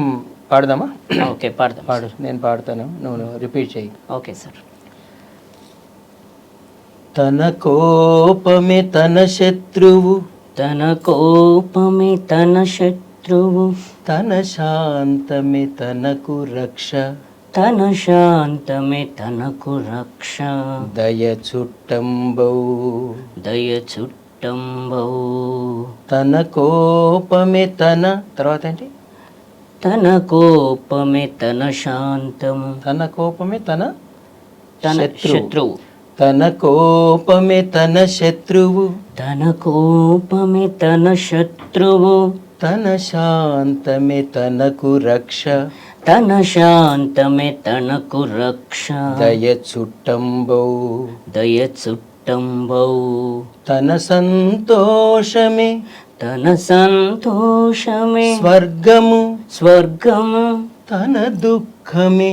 పాడదామా? ఓకే, పాడు. నేను పాడతాను, నువ్వు రిపీట్ చేయి. Okay sir. తన కోపమే తన శత్రువు, తన కోపమే తన శత్రువు, తన శాంతమే తనకు రక్ష, తన శాంతమే తనకు రక్ష, దయ చుట్టంబౌ, దయ చుట్టంబౌ, తన కోపమే తన తర్వాత ఏంటి, తన కోపమే తన శాంతము, తన కోపమే తన శత్రువు, తన కోపమే తన శత్రువు, తన కోపమే తన శత్రువు, తన శాంతమే తనకు రక్ష, తన శాంతమే తనకు రక్ష, దయ చుట్టంబౌ, దయ చుట్టంబౌ, తన సంతోషమే తన సంతోషమే స్వర్గము, స్వర్గము, తన దుఃఖమే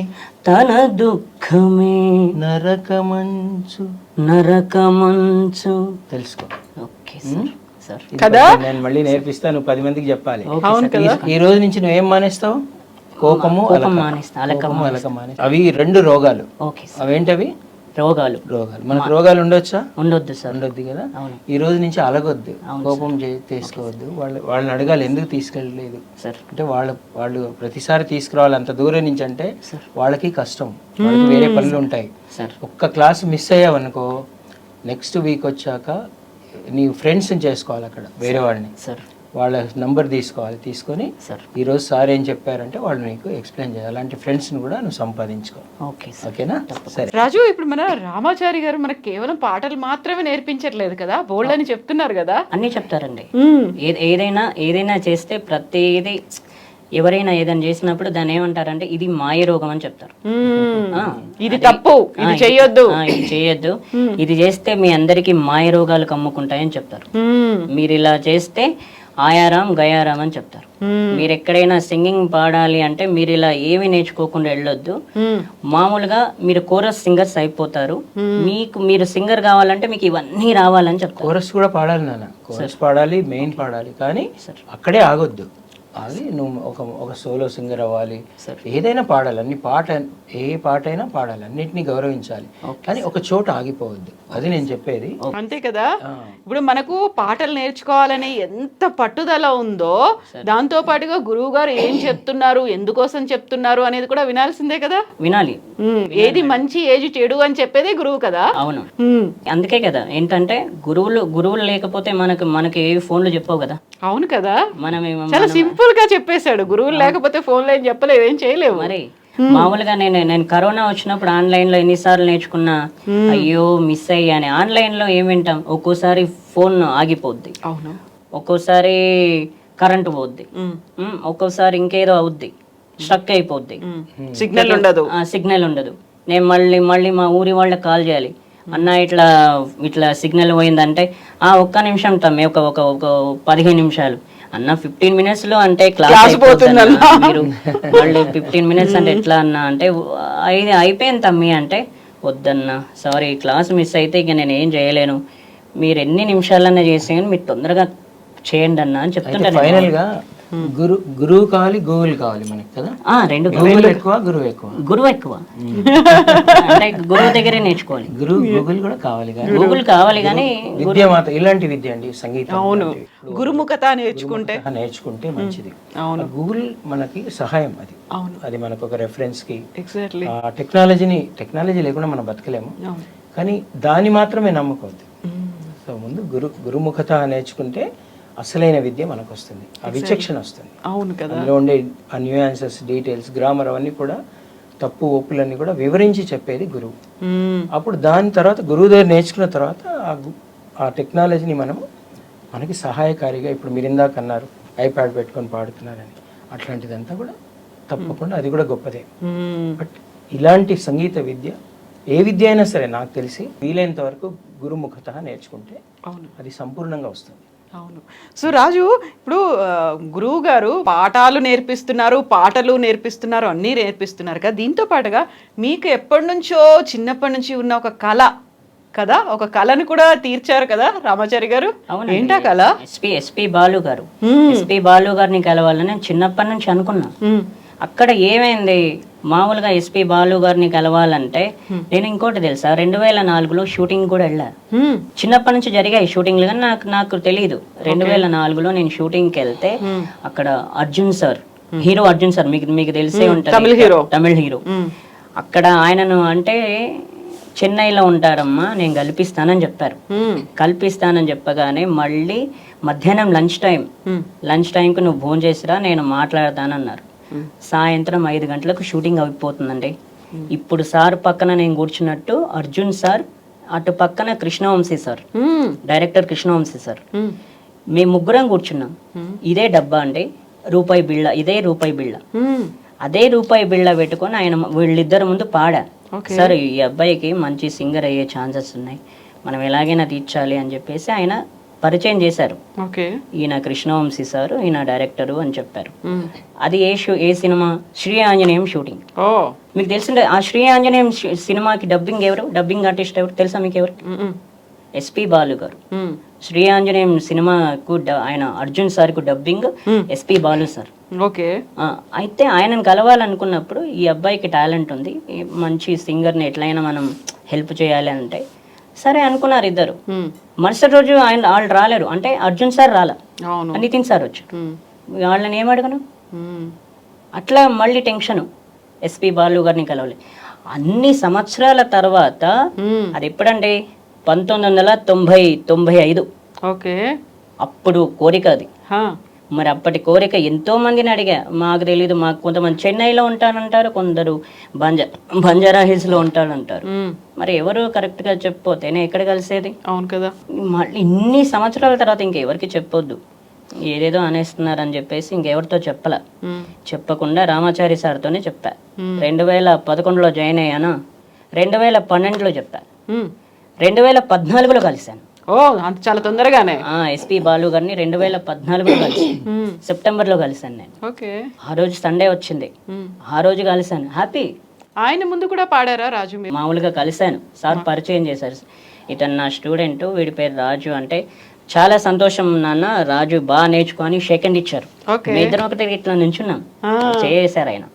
తన దుఃఖమే నరకమంచు, నరకమంచు. తెలుసుకో. Okay sir. సార్ కదా, నేను మళ్ళీ నేర్పిస్తాను, 10 మందికి చెప్పాలి. అవును కదా. ఈ రోజు నుంచి నువ్వేం మానేస్తావు? కోపము, మానేస్తా, అలకం మానేస్తా. అవి 2 రోగాలు. Okay sir. అవేంటవి? రోగాలు. మనకు రోగాలు ఉండొచ్చా? ఉండొద్దు సార్. ఉండొద్దు కదా. ఈ రోజు నుంచి అలగొద్దు, కోపం తీసుకోవద్దు. వాళ్ళని అడగాలి ఎందుకు తీసుకెళ్ళలేదు సార్ అంటే, వాళ్ళు ప్రతిసారి తీసుకురావాలి అంత దూరం నుంచి అంటే వాళ్ళకి కష్టం, వాళ్ళకి వేరే పనులు ఉంటాయి. ఒక్క క్లాస్ మిస్ అయ్యావనుకో, నెక్స్ట్ వీక్ వచ్చాక నీ ఫ్రెండ్స్ని చేసుకోవాలి అక్కడ, వేరే వాళ్ళని. వాళ్ళ నంబర్ తీసుకోవాలి, తీసుకొని ఈరోజు సార్ ఏం చెప్పారంటే వాళ్ళు నీకు ఎక్స్ప్లెయిన్ చేయాలి. అలాంటి ఫ్రెండ్స్ని కూడా నువ్వు సంపాదించుకో. ఓకేనా? సరే రాజు, ఇప్పుడు మన రామాచారి గారు మనకు కేవలం పాటలు మాత్రమే నేర్పించట్లేదు కదా, బోల్డ్ అని చెప్తున్నారు కదా. అన్నీ చెప్తారండి. ఏదైనా చేస్తే ప్రతిదీ, ఎవరైనా ఏదైనా చేసినప్పుడు దాన్ని ఏమంటారంటే ఇది మాయ రోగం అని చెప్తారు. ఇది తప్పు, ఇది చేయొద్దు, ఇది చేయొద్దు, ఇది చేస్తే మీ అందరికి మాయ రోగాలు కమ్ముకుంటాయని చెప్తారు. మీరు ఇలా చేస్తే ఆయారాం గయారాం అని చెప్తారు. మీరు ఎక్కడైనా సింగింగ్ పాడాలి అంటే మీరు ఇలా ఏమి నేర్చుకోకుండా వెళ్ళొద్దు. మామూలుగా మీరు కోరస్ సింగర్స్ అయిపోతారు. మీరు సింగర్ కావాలంటే మీకు ఇవన్నీ రావాలని చెప్తారు. కోరస్ కూడా పాడాలి నాన్న, కోరస్ పాడాలి, మెయిన్ పాడాలి, కానీ అక్కడే ఆగొద్దు. అది నువ్వు ఒక సోలో సింగర్ అవ్వాలి, ఏదైనా పాడాలి, ఏ పాట అయినా పాడాలి, అన్నిటినీ గౌరవించాలి, కానీ ఒక చోట ఆగిపోవద్దు. అది నేను చెప్పేది. అంతే కదా. ఇప్పుడు మనకు పాటలు నేర్చుకోవాలని ఎంత పట్టుదల ఉందో, దాంతో పాటుగా గురువు గారు ఏం చెప్తున్నారు, ఎందుకోసం చెప్తున్నారు అనేది కూడా వినాల్సిందే కదా. వినాలి. ఏది మంచి ఏది చెడు అని చెప్పేదే గురువు కదా. అవును, అందుకే కదా ఏంటంటే గురువులు లేకపోతే మనకి ఏ ఫోన్లు చెప్పవు కదా. అవును కదా, మనం చాలా సింపుల్ గా చెప్పేశాడు. గురువులు లేకపోతే ఫోన్లో ఏం చెప్పలేవు, ఏం చేయలేవు. మరి మామూలుగా నేను కరోనా వచ్చినప్పుడు ఆన్లైన్ లో ఎన్నిసార్లు నేర్చుకున్నా, అయ్యో మిస్ అయ్యాని. ఆన్లైన్ లో ఏం వింటాం, ఒక్కోసారి ఫోన్ ఆగిపోద్ది, అవును, ఒక్కోసారి కరెంటు పోద్ది, ఒక్కోసారి ఇంకేదో అవుద్ది, స్ట్రక్ అయిపోద్ది, సిగ్నల్ ఉండదు. నేను మళ్ళీ మా ఊరి వాళ్ళకి కాల్ చేయాలి, అన్న ఇట్లా సిగ్నల్ పోయిందంటే ఒక్క నిమిషం తమ్మి, ఒక 15 నిమిషాలు అన్న. 15 minutes లో అంటే క్లాస్ మీరు మళ్ళీ 15 minutes అంటే ఎట్లా అన్న అంటే అయిపోయింది తమ్మి అంటే, వద్దన్న సారీ క్లాస్ మిస్ అయితే ఇక నేను ఏం చేయలేను, మీరు ఎన్ని నిమిషాలన్నా చేసే మీరు తొందరగా చేయండి అన్న అని చెప్తుంటారు. ఫైనల్ గా గురువు కావాలి, గూగుల్ కావాలి మనకి కదా. రెండు గూగుల్ ఎక్కువ, గురువు ఎక్కువ. గురువు ఎక్కువ అంటే గురువు దగ్గరే నేర్చుకోవాలి. గూగుల్ కూడా కావాలి, గూగుల్ కావాలి కానీ విద్య మాత్రం ఇలాంటి విద్య అండి, సంగీతం. అవును, గురుముఖత నేర్చుకుంటే మంచిది. గూగుల్ మనకి సహాయం, అది అది మనకు ఒక రెఫరెన్స్ కి. ఎగ్జాక్ట్లీ. టెక్నాలజీ లేకుండా మనం బతకలేము, కానీ దాన్ని మాత్రమే నమ్ముకోవద్దు. సో ముందు గురుముఖత నేర్చుకుంటే అసలైన విద్య మనకు వస్తుంది, ఆ విచక్షణ వస్తుంది. అవును కదా. అందులో ఉండే ఆ న్యూయాన్సెస్, డీటెయిల్స్, గ్రామర్ అవన్నీ కూడా, తప్పు ఒప్పులన్నీ కూడా వివరించి చెప్పేది గురువు. అప్పుడు దాని తర్వాత గురువు దగ్గర నేర్చుకున్న తర్వాత ఆ టెక్నాలజీని మనకి సహాయకారిగా, ఇప్పుడు మీరు ఇందాక అన్నారు ఐప్యాడ్ పెట్టుకొని పాడుతున్నారని, అట్లాంటిదంతా కూడా తప్పకుండా అది కూడా గొప్పదే. బట్ ఇలాంటి సంగీత విద్య, ఏ విద్య అయినా సరే నాకు తెలిసి వీలైనంత వరకు గురుముఖత నేర్చుకుంటే అది సంపూర్ణంగా వస్తుంది. అవును. సో రాజు, ఇప్పుడు గురువు గారు పాఠాలు నేర్పిస్తున్నారు, పాటలు నేర్పిస్తున్నారు, అన్నీ నేర్పిస్తున్నారు కదా. దీంతో పాటుగా మీకు ఎప్పటి నుంచో చిన్నప్పటి నుంచి ఉన్న ఒక కళ కదా, ఒక కళను కూడా తీర్చారు కదా రామాచారి గారు. ఏంటా కళ? ఎస్పి బాలు గారు. ఎస్పి బాలు గారిని కలవాలని నేను చిన్నప్పటి నుంచి అనుకున్నా. అక్కడ ఏమైంది, మామూలుగా ఎస్పి బాలు గారిని కలవాలంటే నేను ఇంకోటి తెలుసా, 2004లో షూటింగ్ కూడా వెళ్ళా. చిన్నప్పటి నుంచి జరిగాయి షూటింగ్లు, కానీ నాకు తెలియదు. 2004లో నేను షూటింగ్కి వెళ్తే అక్కడ Arjun sir, hero Arjun sir, మీకు తెలిసే ఉంటుంది, తమిళ హీరో. అక్కడ ఆయనను అంటే చెన్నైలో ఉంటారమ్మా, నేను కల్పిస్తానని చెప్పారు. కల్పిస్తానని చెప్పగానే మళ్ళీ మధ్యాహ్నం లంచ్ టైంకి నువ్వు భోజనం చేసిరా, నేను మాట్లాడతానన్నారు. సాయంత్రం 5 గంటలకు షూటింగ్ అయిపోతుందండి. ఇప్పుడు సార్ పక్కన నేను కూర్చున్నట్టు అర్జున్ సార్, అటు పక్కన Krishna Vamsi sir, director Krishna Vamsi sir, మేము ముగ్గురం కూర్చున్నాం. ఇదే డబ్బా అండి, రూపాయి బిళ్ళ, ఇదే రూపాయి బిళ్ళ, అదే రూపాయి బిళ్ళ పెట్టుకొని ఆయన వీళ్ళిద్దరు ముందు పాడా, సార్ ఈ అబ్బాయికి మంచి సింగర్ అయ్యే ఛాన్సెస్ ఉన్నాయి, మనం ఎలాగైనా తీర్చాలి అని చెప్పేసి ఆయన పరిచయం చేశారు. ఈయన కృష్ణవంశీ సార్, ఈయన డైరెక్టరు అని చెప్పారు. అది ఏ సినిమా? శ్రీ ఆంజనేయం షూటింగ్. మీకు తెలిసిందే, ఆ శ్రీ ఆంజనేయం సినిమాకి డబ్బింగ్ ఆర్టిస్ట్ ఎవరు తెలుసా మీకు? ఎవరు? ఎస్పి బాలు గారు. శ్రీ ఆంజనేయం సినిమాకు ఆయన అర్జున్ సార్ కు డబ్బింగ్ ఎస్పి బాలు సార్. అయితే ఆయనను కలవాలనుకున్నప్పుడు ఈ అబ్బాయికి టాలెంట్ ఉంది, మంచి సింగర్ని ఎట్లయినా మనం హెల్ప్ చేయాలి అంటే సరే అనుకున్నారు ఇద్దరు. మరుసటి రోజు వాళ్ళు రాలేరు, అంటే అర్జున్ సార్ రాలా, నితిన్ సార్ వచ్చారు. వాళ్ళని ఏమడగను, అట్లా మళ్ళీ టెన్షన్. ఎస్పి బాలు గారిని కలవాలి. అన్ని సంవత్సరాల తర్వాత, అది ఎప్పుడండి, 1995. అప్పుడు కోరిక అది. మరి అప్పటి కోరిక ఎంతో మందిని అడిగా, మాకు తెలీదు, మాకు కొంతమంది చెన్నైలో ఉంటారంటారు, కొందరు బంజారా హిల్స్ లో ఉంటారంటారు. మరి ఎవరు కరెక్ట్ గా చెప్పిపోతేనే ఎక్కడ కలిసేది? అవును కదా. మళ్ళీ ఇన్ని సంవత్సరాల తర్వాత ఇంకెవరికి చెప్పొద్దు, ఏదేదో అనేస్తున్నారని చెప్పేసి ఇంకెవరితో చెప్పకుండా రామాచారి సార్తోనే చెప్పా. 2011లో జాయిన్ అయ్యానా, 2012లో చెప్పా, 2014లో కలిశాను. అంత చాలా తొందరగానే. ఎస్పి బాలు గారిని 2014లో కలిసి సెప్టెంబర్ లో కలిసాను నేను. ఆ రోజు సండే వచ్చింది, ఆ రోజు కలిసాను. హ్యాపీ. ఆయన ముందు కూడా పాడారా రాజు? మామూలుగా కలిసాను, సార్ పరిచయం చేశారు. ఇతను నా స్టూడెంట్, వీడి పేరు రాజు అంటే, చాలా సంతోషం నాన్న, రాజు బాగా నేర్చుకొని సెకండ్ ఇచ్చారు. మీ ఇద్దరు ఒకటి ఇట్లా నుంచున్నాం, చేశారు ఆయన.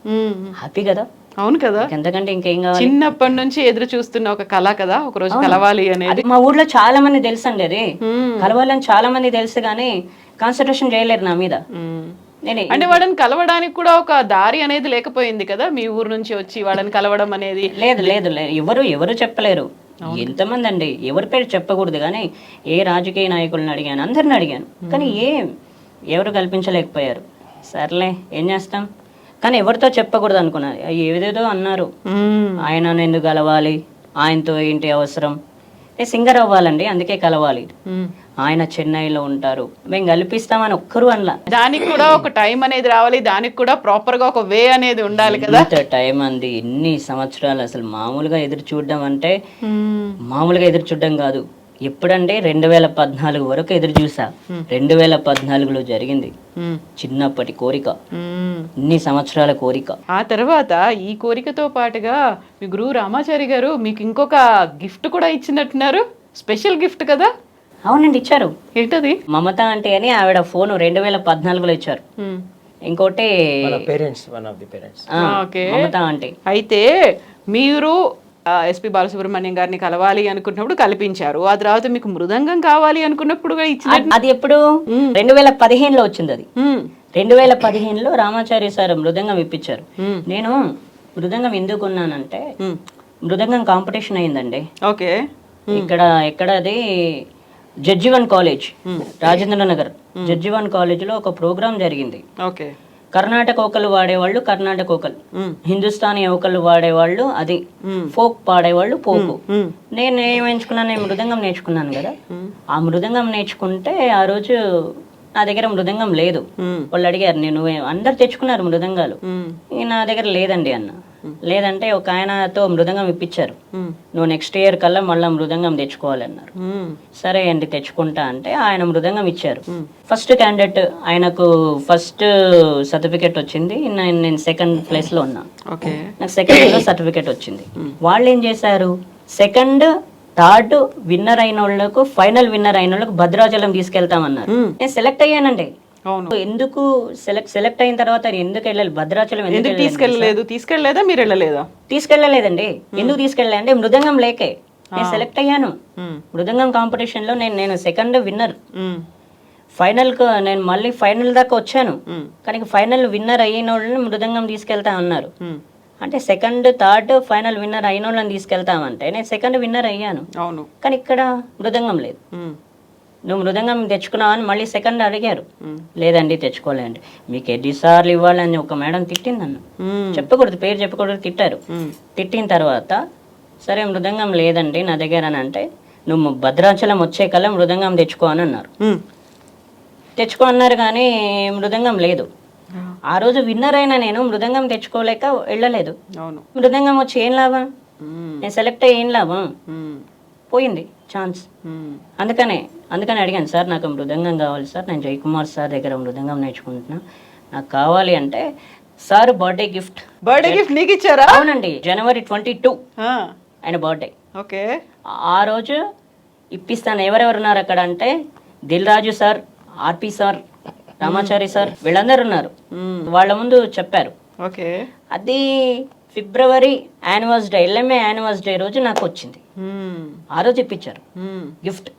హ్యాపీ కదా. అవును కదా, ఎంతకంటే ఇంకేం కావాలి. చిన్నప్పటి నుంచి ఎదురు చూస్తున్న ఒక కళ కదా, ఒక రోజు కలవాలి అనేది. మా ఊర్లో చాలా మంది తెలుసు అండి, అది కలవాలని చాలా మంది తెలుసు, కానీ కాన్సన్ట్రేషన్ చేయలేరు నా మీద. అంటే వాళ్ళని కలవడానికి కూడా ఒక దారి అనేది లేకపోయింది కదా, మీ ఊరు నుంచి వచ్చి వాళ్ళని కలవడం అనేది. లేదు ఎవరు చెప్పలేరు. ఎంతమంది అండి, ఎవరి పేరు చెప్పకూడదు, కానీ ఏ రాజకీయ నాయకులను అడిగాను, అందరిని అడిగాను, కానీ ఎవరు కల్పించలేకపోయారు. సర్లే ఏం చేస్తాం, కానీ ఎవరితో చెప్పకూడదు అనుకున్నా. ఏదేదో అన్నారు, ఆయన ఎందుకు కలవాలి, ఆయనతో ఏంటి అవసరం, సింగర్ అవ్వాలండి అందుకే కలవాలి, ఆయన చెన్నైలో ఉంటారు, మేము కల్పిస్తామని ఒక్కరు అనలా. దానికి కూడా ఒక టైం అనేది రావాలి, దానికి కూడా ప్రాపర్ గా ఒక వే అనేది ఉండాలి కదా. టైం అంది, ఎన్ని సంవత్సరాలు, అసలు మామూలుగా ఎదురు చూడడం అంటే మామూలుగా ఎదురు చూడడం కాదు. ఎప్పుడంటే 2014 వరకు ఎదురు చూసా. 2014లో జరిగింది చిన్నప్పటి కోరిక, ఇన్ని సంవత్సరాల కోరిక. ఆ తర్వాత ఈ కోరికతో పాటుగా మీ గురువు రామాచారి గారు మీకు ఇంకొక గిఫ్ట్ కూడా ఇచ్చినట్టున్నారు, స్పెషల్ గిఫ్ట్ కదా. అవునండి ఇచ్చారు. ఏంటది? మమత అంటే అని ఆవిడ ఫోన్ 2014లో ఇచ్చారు. ఇంకోటి parents, one of the parents. Okay. Mamata అంటే అయితే మీరు ఎస్పి బాలసుబ్రహ్మణ్యం గారిని కలవాలి అనుకున్నప్పుడు కల్పించారు, ఆ తర్వాత మీకు మృదంగం కావాలి అనుకున్నప్పుడు కూడా ఇచ్చిన. అది ఎప్పుడు 2015లో వచ్చింది. అది 2015లో రామాచారి సార్ మృదంగం ఇప్పించారు. నేను మృదంగం ఎందుకు ఉన్నానంటే మృదంగం కాంపిటీషన్ అయిందండి. ఓకే. ఎక్కడ అది జడ్జివన్ కాలేజ్, రాజేంద్ర నగర్ జడ్జివన్ కాలేజ్లో ఒక ప్రోగ్రామ్ జరిగింది. ఓకే. కర్ణాటక ఒకళ్ళు వాడేవాళ్ళు కర్ణాటక ఒకళ్ళు, హిందుస్థానీ ఒకళ్ళు వాడేవాళ్ళు అది, ఫోక్ పాడేవాళ్ళు పోకు. నేను ఏం ఎంచుకున్నాను, నేను మృదంగం నేర్చుకున్నాను కదా. ఆ మృదంగం నేర్చుకుంటే ఆ రోజు నా దగ్గర మృదంగం లేదు. వాళ్ళు అడిగారు, నేను అందరు తెచ్చుకున్నారు మృదంగాలు, నా దగ్గర లేదండి అన్న. లేదంటే ఒక ఆయనతో మృదంగం ఇప్పించారు. నువ్వు నెక్స్ట్ ఇయర్ కల్లా మళ్ళీ మృదంగం తెచ్చుకోవాలన్నారు. సరే అండి తెచ్చుకుంటా అంటే ఆయన మృదంగం ఇచ్చారు. ఫస్ట్ క్యాండిడేట్, ఆయనకు ఫస్ట్ సర్టిఫికేట్ వచ్చింది, నేను సెకండ్ ప్లేస్ లో ఉన్నా. నాకు సెకండ్ లో సర్టిఫికేట్ వచ్చింది. వాళ్ళు ఏం చేశారు, సెకండ్ థర్డ్ విన్నర్ అయిన వాళ్ళకు, ఫైనల్ విన్నర్ అయిన వాళ్ళకు భద్రాచలం తీసుకెళ్తామన్నారు. నేను సెలెక్ట్ అయ్యానండి. ఎందుకు సెలెక్ట్ అయిన తర్వాత ఎందుకు వెళ్ళాలి భద్రాచలం? ఎందుకు తీసుకెళ్ళలేదా? మీరు వెళ్ళలేదా? తీసుకెళ్ళలేదండి. ఎందుకు తీసుకెళ్ళాలంటే మృదంగం లేకే. నేను సెలెక్ట్ అయ్యాను మృదంగం కాంపిటీషన్ లో. నేను సెకండ్ విన్నర్. ఫైనల్ కు నేను మళ్ళీ ఫైనల్ దాకా వచ్చాను, కానీ ఫైనల్ విన్నర్ అయిన వాళ్ళని మృదంగం తీసుకెళ్తా అన్నారు. అంటే సెకండ్ థర్డ్ ఫైనల్ విన్నర్ అయిన వాళ్ళని తీసుకెళ్తామంటే నేను సెకండ్ విన్నర్ అయ్యాను. కానీ ఇక్కడ మృదంగం లేదు. నువ్వు మృదంగం తెచ్చుకున్నావు అని మళ్ళీ సెకండ్ అడిగారు. లేదండి తెచ్చుకోలేండి. మీకు ఎన్నిసార్లు ఇవ్వాలని ఒక మేడం తిట్టింది నన్ను. చెప్పకూడదు, పేరు చెప్పకూడదు, తిట్టారు. తిట్టిన తర్వాత సరే మృదంగం లేదండి నా దగ్గర అని అంటే, నువ్వు భద్రాచలం వచ్చే కల్లా మృదంగం తెచ్చుకో అని అన్నారు. తెచ్చుకో అన్నారు కానీ మృదంగం లేదు. ఆ రోజు విన్నర్ అయినా నేను మృదంగం తెచ్చుకోలేక వెళ్ళలేదు. మృదంగం వచ్చి ఏం లాభం, నేను సెలెక్ట్ అయ్యి ఏం లాభం, పోయింది ఛాన్స్. అందుకని అడిగాను, సార్ నాకు మృదంగం కావాలి సార్, నేను జయకుమార్ సార్ దగ్గర మృదంగం నేర్చుకుంటున్నా, నాకు కావాలి అంటే సార్ బర్త్డే గిఫ్ట్ నీకు ఇచ్చారా? అవునండి, January 22 ఆయన బర్త్డే. ఓకే. ఆ రోజు ఇప్పిస్తాను. ఎవరెవరు ఉన్నారు అక్కడ అంటే Dil Raju sir, RP sir, Ramachari sir, వీళ్ళందరూ ఉన్నారు. వాళ్ళ ముందు చెప్పారు. ఓకే. అది February anniversary day, LMA anniversary day రోజు నాకు వచ్చింది. ఆ రోజు ఇప్పించారు గిఫ్ట్.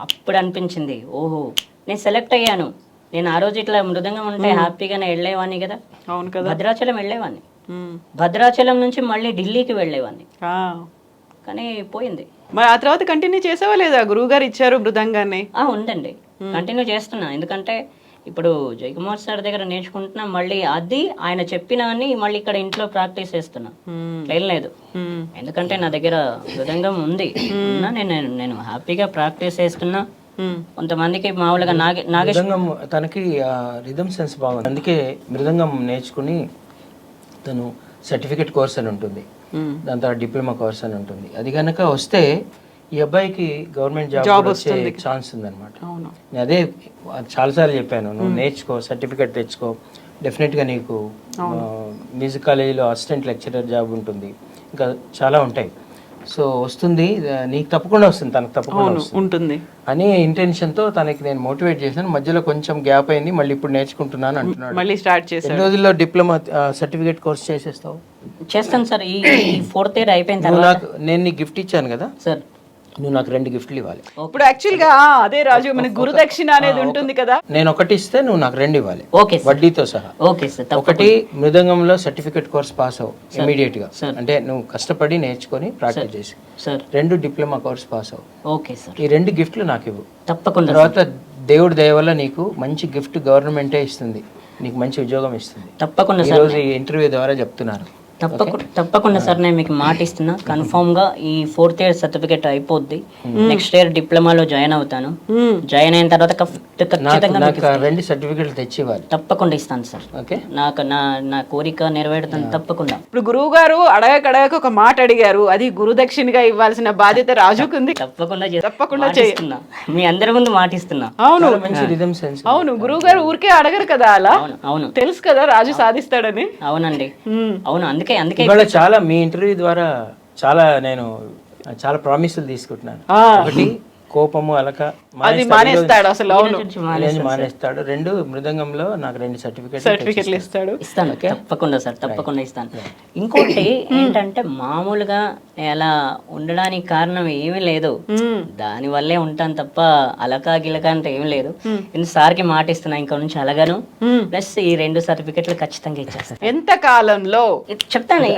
అప్పుడు అనిపించింది, ఓహో నేను సెలెక్ట్ అయ్యాను. నేను ఆ రోజు ఇట్లా మృదంగం ఉంటే హ్యాపీగానే వెళ్ళేవాడిని కదా. అవును కదా. భద్రాచలం వెళ్ళేవాడిని, భద్రాచలం నుంచి మళ్ళీ ఢిల్లీకి వెళ్ళేవాడిని, కానీ పోయింది. మరి ఆ తర్వాత కంటిన్యూ చేసావా లేదా? గురువు గారు ఇచ్చారు మృదంగాన్ని. ఉందండి, కంటిన్యూ చేస్తున్నా. ఎందుకంటే ఇప్పుడు జయకుమార్ సార్ దగ్గర నేర్చుకుంటున్నా, మళ్ళీ అది ఆయన చెప్పినవన్నీ మళ్ళీ ఇక్కడ ఇంట్లో ప్రాక్టీస్ చేస్తున్నా. లేదు, ఎందుకంటే నా దగ్గర మృదంగం ఉంది, నేను హ్యాపీగా ప్రాక్టీస్ చేస్తున్నా. కొంతమందికి మామూలుగా మృదంగం తనకి రిథమ్ సెన్స్ బాగుంది, అందుకే మృదంగం నేర్చుకుని తను సర్టిఫికేట్ కోర్స్ అని ఉంటుంది, దాని తర్వాత డిప్లొమా కోర్స్ అని ఉంటుంది. అది కనుక వస్తే ఈ అబ్బాయికి గవర్నమెంట్ జాబ్ వచ్చే ఛాన్స్ ఉందన్నమాట. నేను అదే చాలాసార్లు చెప్పాను, నువ్వు నేర్చుకో, సర్టిఫికేట్ తెచ్చుకో, డెఫినెట్గా నీకు మ్యూజిక్ కాలేజీలో అసిస్టెంట్ లెక్చరర్ జాబ్ ఉంటుంది, ఇంకా చాలా ఉంటాయి. సో వస్తుంది, నీకు తప్పకుండా వస్తుంది, తనకు తప్పకుండా ఉంటుంది అనే ఇంటెన్షన్తో తనకి నేను మోటివేట్ చేశాను. మధ్యలో కొంచెం గ్యాప్ అయింది, మళ్ళీ ఇప్పుడు నేర్చుకుంటున్నాను అంటున్నాడు. మళ్ళీ స్టార్ట్ చేశాను. ఎన్ని రోజుల్లో డిప్లొమా సర్టిఫికేట్ కోర్స్ చేసేస్తావు? చేస్తాను సార్. ఈ 4th year అయిపోయిన తర్వాత నేను నీకు గిఫ్ట్ ఇచ్చాను కదా సార్, నువ్వు నాకు 2 గిఫ్ట్లు ఇవ్వాలి. ఇప్పుడు యాక్చువల్ గా అదే రాజు, మన గురుదక్షిణ అనేది ఉంటుంది కదా. నేను ఒకటి ఇస్తే నువ్వు నాకు 2 ఇవ్వాలి, ఓకే వడ్డీతో సహా. Okay sir. ఒకటి మృదంగంలో సర్టిఫికేట్ కోర్స్ పాస్ అవ్వు ఇమీడియట్ గా, అంటే నువ్వు కష్టపడి నేర్చుకొని ప్రాక్టీస్ చేసి. 2 డిప్లొమా కోర్స్ పాస్ అవ్వు. Okay sir. ఈ 2 గిఫ్ట్లు నాకు ఇవ్వు. తప్పకుండా. తర్వాత దేవుడి దయ వల్ల నీకు మంచి గిఫ్ట్ గవర్నమెంటే ఇస్తుంది, నీకు మంచి ఉద్యోగం ఇస్తుంది. తప్పకుండా ఈ రోజు ఈ ఇంటర్వ్యూ ద్వారా చెప్తున్నారు. తప్పకుండా సార్, నేను మీకు మాట ఇస్తున్నా, కన్ఫర్మ్ గా ఈ 4th year సర్టిఫికేట్ అయిపోద్ది. నెక్స్ట్ ఇయర్ డిప్లొమాలో జాయిన్ అవుతాను. జాయిన్ అయిన తర్వాత ఖచ్చితంగా 2 సర్టిఫికెట్లు తెచ్చి ఇవ్వాలి. తప్పకుండా ఇస్తాను సార్. ఓకే, నాకు నా కోరిక నెరవేరుతాను తప్పకుండా. ఇప్పుడు గురువు గారు అడగక ఒక మాట అడిగారు, అది గురుదక్షిణగా ఇవ్వాల్సిన బాధ్యత రాజుకుంది. తప్పకుండా చేస్తున్నా, మీ అందరి ముందు మాటిస్తున్నా. అవును, మంచి రిథమ్ సెన్స్. అవును, గురువు గారు ఊరికే అడగరు కదా అలా. అవును, తెలుసు కదా రాజు సాధిస్తాడని. అవునండి, అవును. అందుకే ఇవాళ చాలా మీ ఇంటర్వ్యూ ద్వారా చాలా నేను చాలా ప్రామిసులు తీసుకుంటున్నాను. ఆ. ఒకటి కోపము అలక అది మానేస్తాడు అసలు. అవును, మానేస్తాడు. 2 మృదంగంలో నాకు 2 సర్టిఫికెట్లు ఇస్తాడు. ఇస్తాను తప్పకుండా సార్, తప్పకుండా ఇస్తాను. ఇంకోటి ఏంటంటే మామూలుగా అలా ఉండడానికి కారణం ఏమీ లేదు, దాని వల్లే ఉంటాను తప్ప అలకా గిలక అంటే ఏమీ లేదు. నేను సార్కి మాట ఇస్తున్నా ఇంకా నుంచి అలగను, ప్లస్ ఈ 2 సర్టిఫికెట్లు ఖచ్చితంగా ఇచ్చేస్తాను. ఎంత కాలంలో ఇప్పుడు చెప్తాను.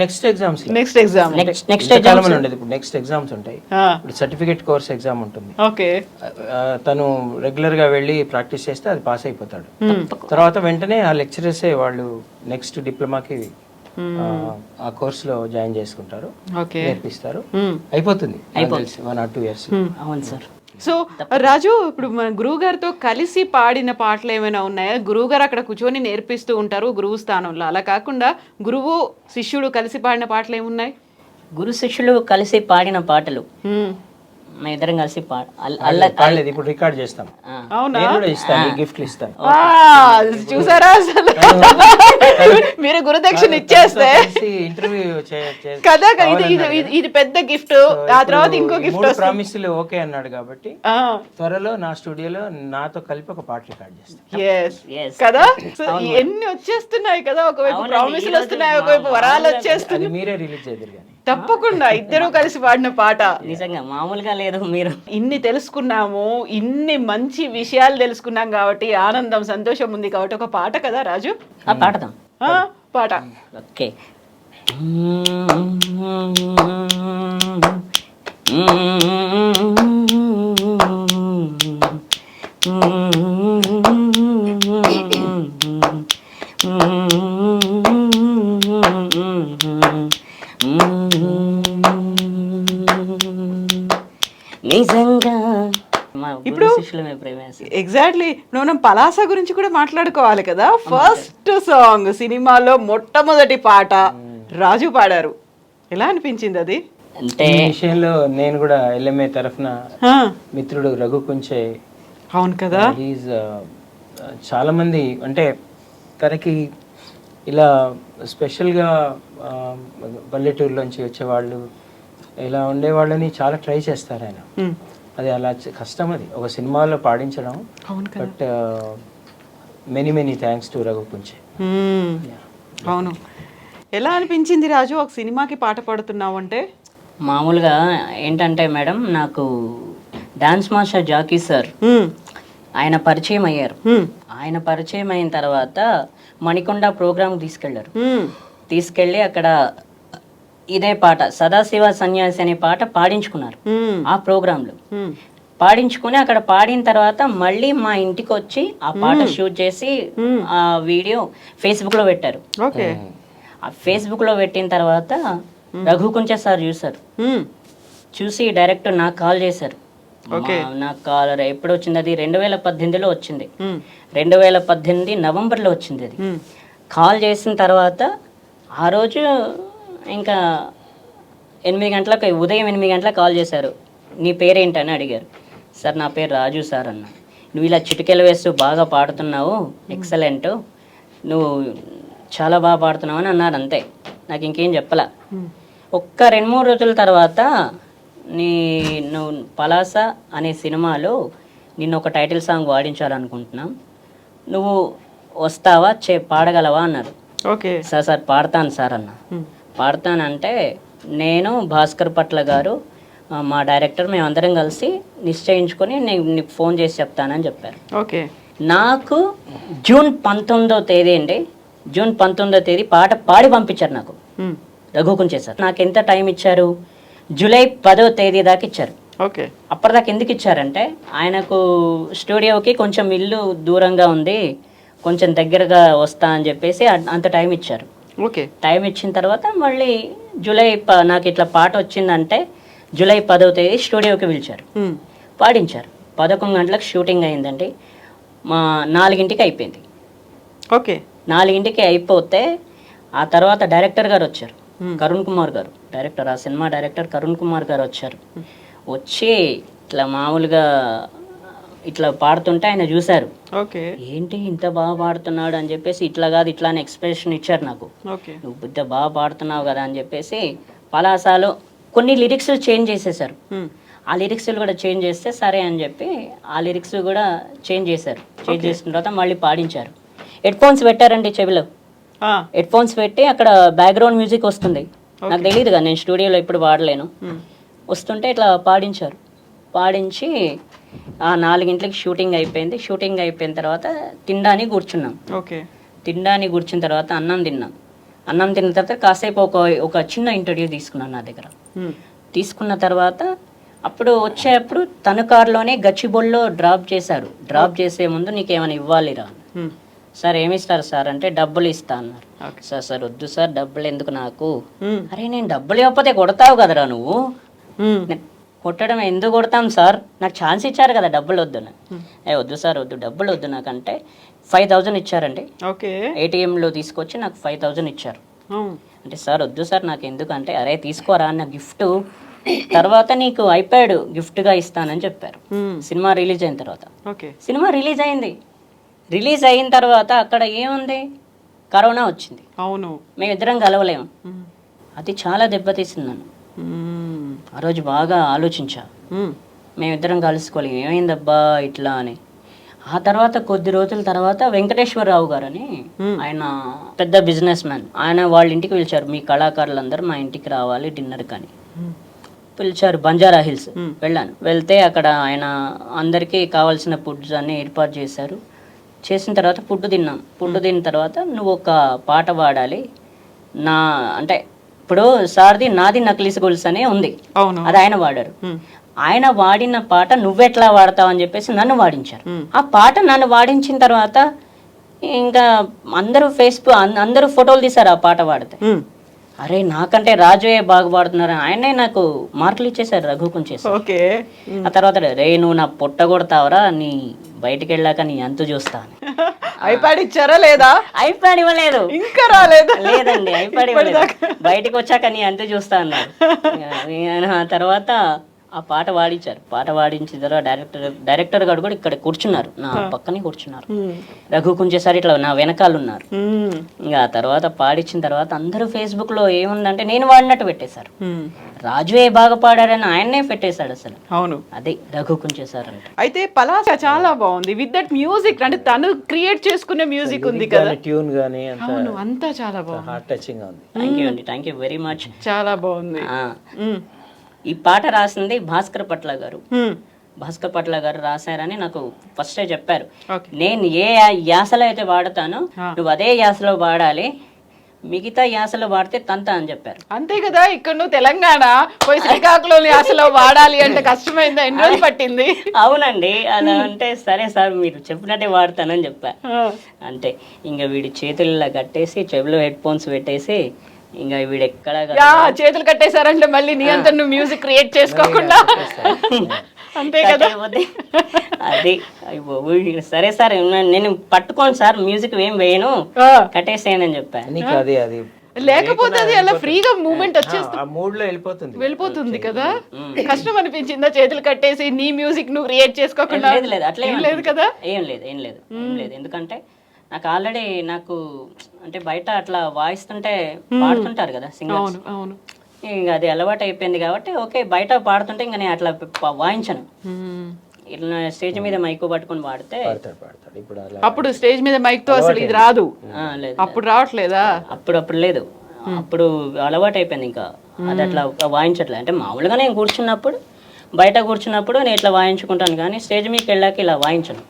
Next exams next exam? Next exams ఉండదు, ఇప్పుడు నెక్స్ట్ ఎగ్జామ్స్ ఉంటాయి. ఇప్పుడు సర్టిఫికెట్ కోర్స్ ఎగ్జామ్ ఉంటుంది. ఓకే, తను రెగ్యులర్ గా వెళ్ళి ప్రాక్టీస్ చేస్తే అది పాస్ అయిపోతాడు. తర్వాత వెంటనే ఆ లెక్చరర్సే వాళ్ళు నెక్స్ట్ డిప్లొమాకి ఆ కోర్స్ లో జాయిన్ చేసుకుంటారు, నేర్పిస్తారు, అయిపోతుంది 1 or 2 years. అవును సార్. సో రాజు, ఇప్పుడు మన గురువు గారితో కలిసి పాడిన పాటలు ఏమైనా ఉన్నాయా? గురువు గారు అక్కడ కూర్చొని నేర్పిస్తూ ఉంటారు గురువు స్థానంలో, అలా కాకుండా గురువు శిష్యుడు కలిసి పాడిన పాటలు ఏమున్నాయి? గురు శిష్యులు కలిసి పాడిన పాటలు మా ఇద్దరం కలిసి పాడలేదు, ఇప్పుడు రికార్డ్ చేస్తాం. అవునా? నేను కూడా ఇస్తాను, గిఫ్ట్లు ఇస్తాను. చూసారా అసలు మీరు గురుదక్షిణ ఇచ్చేస్తే ఇంటర్వ్యూ కదా, ఇది పెద్ద గిఫ్ట్. ఆ తర్వాత ఇంకో గిఫ్ట్ ప్రామిసులు ఓకే అన్నాడు కాబట్టి త్వరలో నా స్టూడియోలో నాతో కలిపి ఒక పాట రికార్డ్ చేస్తాను కదా. ఎన్ని వచ్చేస్తున్నాయి కదా, ఒకవైపు ప్రామిసులు వస్తున్నాయి, ఒకవైపు వరాలు వచ్చేస్తున్నాయి. మీరే రిలీజ్ చేద్దరు కానీ తప్పకుండా ఇద్దరు కలిసి పాడిన పాట నిజంగా మామూలుగా లేదు. మీరు ఇన్ని తెలుసుకున్నాము, ఇన్ని మంచి విషయాలు తెలుసుకున్నాం కాబట్టి ఆనందం, సంతోషం ఉంది కాబట్టి ఒక పాట కదా రాజు, పాడదాం. పాట. ఓకే. నిజంగా ఇప్పుడు ఎగ్జాక్ట్లీ మనం పలాస గురించి కూడా మాట్లాడుకోవాలి కదా. ఫస్ట్ సాంగ్ సినిమాలో మొట్టమొదటి పాట రాజు పాడారు, ఎలా అనిపించింది అది? అంటే ఈ విషయంలో నేను కూడా ఎల్ఎంఏ తరఫున మిత్రుడు రఘు కుంచే, అవును కదా, ఈజ్ చాలా మంది అంటే తనకి ఇలా స్పెషల్గా పల్లెటూరులోంచి వచ్చేవాళ్ళు ఇలా ఉండేవాళ్ళని చాలా ట్రై చేస్తారు ఆయన. అది అలా కష్టం, అది ఒక సినిమాలో పాడించడం. But many thanks to Raghu Kunche. అవును. ఎలా అనిపించింది రాజు ఒక సినిమాకి పాట పాడుతున్నావు అంటే? మామూలుగా ఏంటంటే మేడం, నాకు డాన్స్ మాస్టర్ జాకీ సార్ ఆయన పరిచయం అయ్యారు. ఆయన పరిచయం అయిన తర్వాత మణికొండ ప్రోగ్రామ్ తీసుకెళ్ళి అక్కడ ఇదే పాట సదాశివ సన్యాసి అనే పాట పాడించుకున్నారు. ఆ ప్రోగ్రాంలో పాడించుకుని అక్కడ పాడిన తర్వాత మళ్ళీ మా ఇంటికి వచ్చి ఆ పాట షూట్ చేసి ఆ వీడియో ఫేస్బుక్ లో పెట్టారు. ఆ ఫేస్బుక్ లో పెట్టిన తర్వాత రఘు కుంచే సార్ చూసి డైరెక్ట్ నాకు కాల్ చేశారు. నాకు కాల్ ఎప్పుడు వచ్చింది? అది 2018లో వచ్చింది. 2018 నవంబర్లో వచ్చింది. అది కాల్ చేసిన తర్వాత ఆ రోజు ఇంకా 8 గంటలకు, ఉదయం 8 గంటలకు కాల్ చేశారు. నీ పేరేంటని అడిగారు. సార్ నా పేరు రాజు సార్ అన్న. నువ్వు ఇలా చిటికెలు వేస్తూ బాగా పాడుతున్నావు, ఎక్సలెంట్, నువ్వు చాలా బాగా పాడుతున్నావు అని అన్నారు. అంతే, నాకు ఇంకేం చెప్పలా. ఒక్క 2-3 రోజుల తర్వాత నువ్వు పలాస అనే సినిమాలో నిన్ను ఒక టైటిల్ సాంగ్ వాడించాలనుకుంటున్నాం, నువ్వు వస్తావా, పాడగలవా అన్నారు. సార్ పాడతాను సార్ అన్న. పాడతానంటే నేను, భాస్కర్ పట్ల గారు, మా డైరెక్టర్, మేమందరం కలిసి నిశ్చయించుకొని నీకు ఫోన్ చేసి చెప్తానని చెప్పారు. నాకు జూన్ 19వ తేదీ అండి, జూన్ 19వ తేదీ పాట పాడి పంపించారు నాకు రఘు కుంచే సార్. నాకు ఎంత టైం ఇచ్చారు? జూలై 10వ తేదీ దాకా ఇచ్చారు. అప్పటిదాకా ఎందుకు ఇచ్చారంటే ఆయనకు స్టూడియోకి కొంచెం ఇల్లు దూరంగా ఉంది, కొంచెం దగ్గరగా వస్తా అని చెప్పేసి అంత టైం ఇచ్చారు. టైం ఇచ్చిన తర్వాత మళ్ళీ నాకు ఇట్లా పాట వచ్చిందంటే జూలై 10వ తేదీ స్టూడియోకి పిలిచారు, పాడించారు. 11 గంటలకు షూటింగ్ అయిందండి. మా 4ంటికి అయిపోయింది. 4ంటికి అయిపోతే ఆ తర్వాత డైరెక్టర్ గారు వచ్చారు, కరుణ్ కుమార్ గారు, డైరెక్టర్, ఆ సినిమా డైరెక్టర్ కరుణ్ కుమార్ గారు వచ్చారు. వచ్చి ఇట్లా మామూలుగా ఇట్లా పాడుతుంటే ఆయన చూశారు. ఏంటి ఇంత బాగా పాడుతున్నాడు అని చెప్పేసి, ఇట్లా కాదు ఇట్లా అని ఎక్స్ప్రెషన్ ఇచ్చారు నాకు. నువ్వు ఇంత బాగా పాడుతున్నావు కదా అని చెప్పేసి పలాసాలో కొన్ని లిరిక్స్ చేంజ్ చేసేసారు. ఆ లిరిక్స్ కూడా చేంజ్ చేస్తే సరే అని చెప్పి ఆ లిరిక్స్ కూడా చేంజ్ చేశారు. చేంజ్ చేసిన తర్వాత మళ్ళీ పాడించారు. హెడ్ ఫోన్స్ పెట్టారండి చెవిలో. హెడ్ ఫోన్స్ పెట్టి అక్కడ బ్యాక్గ్రౌండ్ మ్యూజిక్ వస్తుంది. నాకు తెలియదు కదా, నేను స్టూడియోలో ఇప్పుడు వాడలేను. వస్తుంటే ఇట్లా పాడించారు. పాడించి ఆ 4 గంటలకి షూటింగ్ అయిపోయింది. షూటింగ్ అయిపోయిన తర్వాత తినడానికి కూర్చున్నాం. తినడానికి కూర్చున్న తర్వాత అన్నం తిన్నాం. అన్నం తిన్న తర్వాత కాసేపు ఒక చిన్న ఇంటర్వ్యూ తీసుకున్నాను నా దగ్గర. తీసుకున్న తర్వాత అప్పుడు వచ్చేటప్పుడు తన కారులోనే గచ్చిబొల్లో డ్రాప్ చేశారు. డ్రాప్ చేసే ముందు నీకేమైనా ఇవ్వాలిరా, సార్ ఏమి ఇస్తారు సార్ అంటే డబ్బులు ఇస్తా అన్నారు. సార్ వద్దు సార్, డబ్బులు ఎందుకు నాకు. అరే నేను డబ్బులు ఇవ్వకపోతే కొడతావు కదరా నువ్వు. కొట్టడం ఎందుకు కొడతాం సార్, నాకు ఛాన్స్ ఇచ్చారు కదా, డబ్బులు వద్దు. వద్దు సార్ వద్దు, డబ్బులు వద్దు నాకంటే 5,000 ఇచ్చారండి. ఏటీఎంలో తీసుకొచ్చి నాకు 5,000 ఇచ్చారు. అంటే సార్ వద్దు సార్ నాకు ఎందుకంటే, అరే తీసుకోరా అన్న గిఫ్ట్, తర్వాత నీకు ఐప్యాడ్ గిఫ్ట్గా ఇస్తానని చెప్పారు. సినిమా రిలీజ్ అయిన తర్వాత. సినిమా రిలీజ్ అయింది. రిలీజ్ అయిన తర్వాత అక్కడ ఏముంది, కరోనా వచ్చింది. అవును, మేమిద్దరం కలవలేము. అది చాలా దెబ్బతీసింది నన్ను. ఆ రోజు బాగా ఆలోచించా, మేమిద్దరం కలుసుకోలేము, ఏమైందబ్బా ఇట్లా అని. ఆ తర్వాత కొద్ది రోజుల తర్వాత వెంకటేశ్వరరావు గారు అని, ఆయన పెద్ద బిజినెస్ మ్యాన్, ఆయన వాళ్ళ ఇంటికి పిలిచారు. మీ కళాకారులందరూ మా ఇంటికి రావాలి డిన్నర్ కానీ పిలిచారు. బంజారా హిల్స్ వెళ్ళాను. వెళ్తే అక్కడ ఆయన అందరికీ కావాల్సిన ఫుడ్స్ అన్నీ ఏర్పాటు చేశారు. చేసిన తర్వాత ఫుడ్ తిన్నాం. ఫుడ్ తిన్న తర్వాత నువ్వు ఒక పాట పాడాలి నా అంటే, ఇప్పుడు సార్ది నాది నక్లీస్ గొలుసు అనే ఉంది, అది ఆయన వాడారు. ఆయన వాడిన పాట నువ్వెట్లా వాడతావు అని చెప్పేసి నన్ను వాడించారు. ఆ పాట నన్ను వాడించిన తర్వాత ఇంకా అందరూ ఫోటోలు తీశారు ఆ పాట పాడితే. అరే నాకంటే రాజువే బాగా పాడుతున్నారు, ఆయనే నాకు మార్కులు ఇచ్చేసారు, రఘు కొంచెం. ఆ తర్వాత రే నువ్వు నా పొట్ట కొడతావరా, నీ బయటికి వెళ్ళాక నీ అంతు చూస్తా అని. ఐప్యాడ్ ఇచ్చారా లేదా? ఐప్యాడ్ ఇవ్వలేదు, ఇంకా రాలేదు. లేదండి, ఐప్యాడ్ ఇవ్వలేదు. బయటకు వచ్చాక నీ అంతు చూస్తా అన్నారు. ఆ తర్వాత ఆ పాట పాడించారు. పాట పాడించిన తర్వాత డైరెక్టర్ గారు కూడా ఇక్కడ కూర్చున్నారు, నా పక్కనే కూర్చున్నారు. రఘు కొంచెంసారి ఇట్లా నా వెనకాల ఉన్నారు. ఇంకా ఆ తర్వాత పాడించిన తర్వాత అందరూ ఫేస్బుక్ లో ఏముందంటే నేను వాడినట్టు పెట్టేశారు. రాజువే బాగా పాడారని ఆయన్నే పెట్టేశాడు అసలు. అవును, అదే రఘు కొంచెంసారి అంటే. అయితే పలాస చాలా బాగుంది విత్ దట్ మ్యూజిక్, అంటే తను క్రియేట్ చేసుకునే మ్యూజిక్ ఉంది కదా, ట్యూన్ గానీ అంతా చాలా బాగుంది, హార్ట్ టచింగ్ గా ఉంది. థ్యాంక్ యూ అండి, థ్యాంక్ యూ వెరీ మచ్, చాలా బాగుంది. ఈ పాట రాసింది భాస్కర్ పట్ల గారు. భాస్కర్ పట్ల గారు రాశారని నాకు ఫస్టే చెప్పారు. నేను ఏ యాసలో అయితే వాడతానో నువ్వు అదే యాసలో వాడాలి, మిగతా యాసలో వాడితే తంత అని చెప్పారు. అంతే కదా, ఇక్కడ నువ్వు తెలంగాణ పోయి శ్రీకాకుళం యాసలో వాడాలి అంటే కష్టమైందా, ఎన్ని రోజులు పట్టింది? అవునండి, అలా అంటే సరే సార్ మీరు చెప్పినట్టే వాడతానని చెప్పా. అంటే ఇంకా వీడి చేతుల్లో కట్టేసి చెవిలో హెడ్ ఫోన్స్ పెట్టేసి ఇంకా వీడు ఎక్కడ చేతులు కట్టేశారంటే మళ్ళీ నీ అంతా నువ్వు మ్యూజిక్ క్రియేట్ చేసుకోకుండా, అంతే కదా. అది సరే సార్ నేను పట్టుకోను సార్, మ్యూజిక్ ఏం వేయను, కట్టేసేయను అని చెప్పాను. లేకపోతే అది అలా ఫ్రీగా మూమెంట్ వచ్చేస్తుంది, వెళ్ళిపోతుంది కదా. కష్టం అనిపించిందా చేతులు కట్టేసి నీ మ్యూజిక్ నువ్వు క్రియేట్ చేసుకోకుండా? లేదు అట్లా లేదు కదా, ఏం లేదు. ఎందుకంటే నాకు ఆల్రెడీ అంటే బయట అట్లా వాయిస్తుంటే పాడుతుంటారు కదా సింగర్స్, ఇంకా అది అలవాటు అయిపోయింది కాబట్టి ఓకే, బయట పాడుతుంటే ఇంకా నేను అట్లా వాయించను. ఇట్లా స్టేజ్ మీద మైక్ పట్టుకొని పాడితే అప్పుడు స్టేజ్ మీద మైక్ తో అసలు ఇది రాదు. అప్పుడు రావట్లేదా? అప్పుడు లేదు, అప్పుడు అలవాటు అయిపోయింది. ఇంకా అది అట్లా వాయించట్లేదు. అంటే మామూలుగా నేను కూర్చున్నప్పుడు, బయట కూర్చున్నప్పుడు నేను ఇట్లా వాయించుకుంటాను, కానీ స్టేజ్ మీదకి వెళ్ళాక ఇలా వాయించను.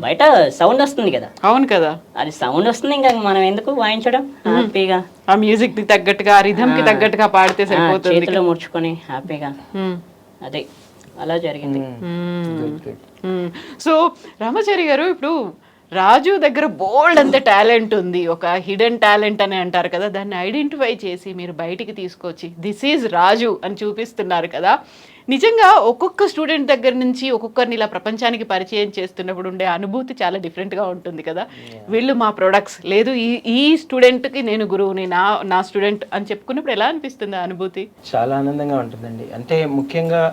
బయట సౌండ్ వస్తుంది కదా. అవును కదా, అది సౌండ్ వస్తుంది, ఇంకా మనం ఎందుకు వాయించడం, హ్యాపీగా ఆ మ్యూజిక్ కి తగ్గట్టుగా, రిథమ్ కి తగ్గట్టుగా పాడితే సరిపోతుంది, చేతిలో ముడుచుకొని హ్యాపీగా. అదే అలా జరిగింది. సో రామాచారి గారు, ఇప్పుడు రాజు దగ్గర బోల్డ్ అంత టాలెంట్ ఉంది, ఒక హిడెన్ టాలెంట్ అని అంటారు కదా, దాన్ని ఐడెంటిఫై చేసి మీరు బయటికి తీసుకొచ్చి దిస్ ఈజ్ రాజు అని చూపిస్తున్నారు కదా. నిజంగా ఒక్కొక్క స్టూడెంట్ దగ్గర నుంచి ఒక్కొక్కరిని ఇలా ప్రపంచానికి పరిచయం చేస్తున్నప్పుడు ఉండే అనుభూతి చాలా డిఫరెంట్గా ఉంటుంది కదా. వీళ్ళు మా ప్రొడక్ట్స్, లేదు ఈ స్టూడెంట్కి నేను గురువుని, నా స్టూడెంట్ అని చెప్పుకున్నప్పుడు ఎలా అనిపిస్తుంది ఆ అనుభూతి? చాలా ఆనందంగా ఉంటుందండి. అంటే ముఖ్యంగా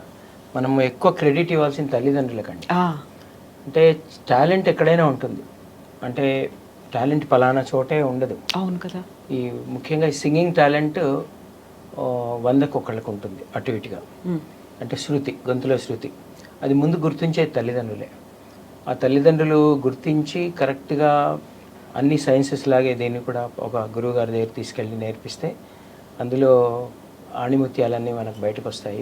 మనం ఎక్కువ క్రెడిట్ ఇవ్వాల్సిన తల్లిదండ్రులకండి. అంటే టాలెంట్ ఎక్కడైనా ఉంటుంది, అంటే టాలెంట్ పలానా చోటే ఉండదు. అవును కదా. ఈ ముఖ్యంగా ఈ సింగింగ్ టాలెంట్ 100కి ఒకళ్ళకు ఉంటుంది అటు ఇటుగా. అంటే శృతి, గొంతులో శృతి, అది ముందు గుర్తించేది తల్లిదండ్రులే. ఆ తల్లిదండ్రులు గుర్తించి కరెక్ట్గా అన్ని సైన్సెస్ లాగే దీన్ని కూడా ఒక గురువు గారి దగ్గర తీసుకెళ్ళి నేర్పిస్తే అందులో ఆణిముత్యాలన్నీ మనకు బయటకు వస్తాయి.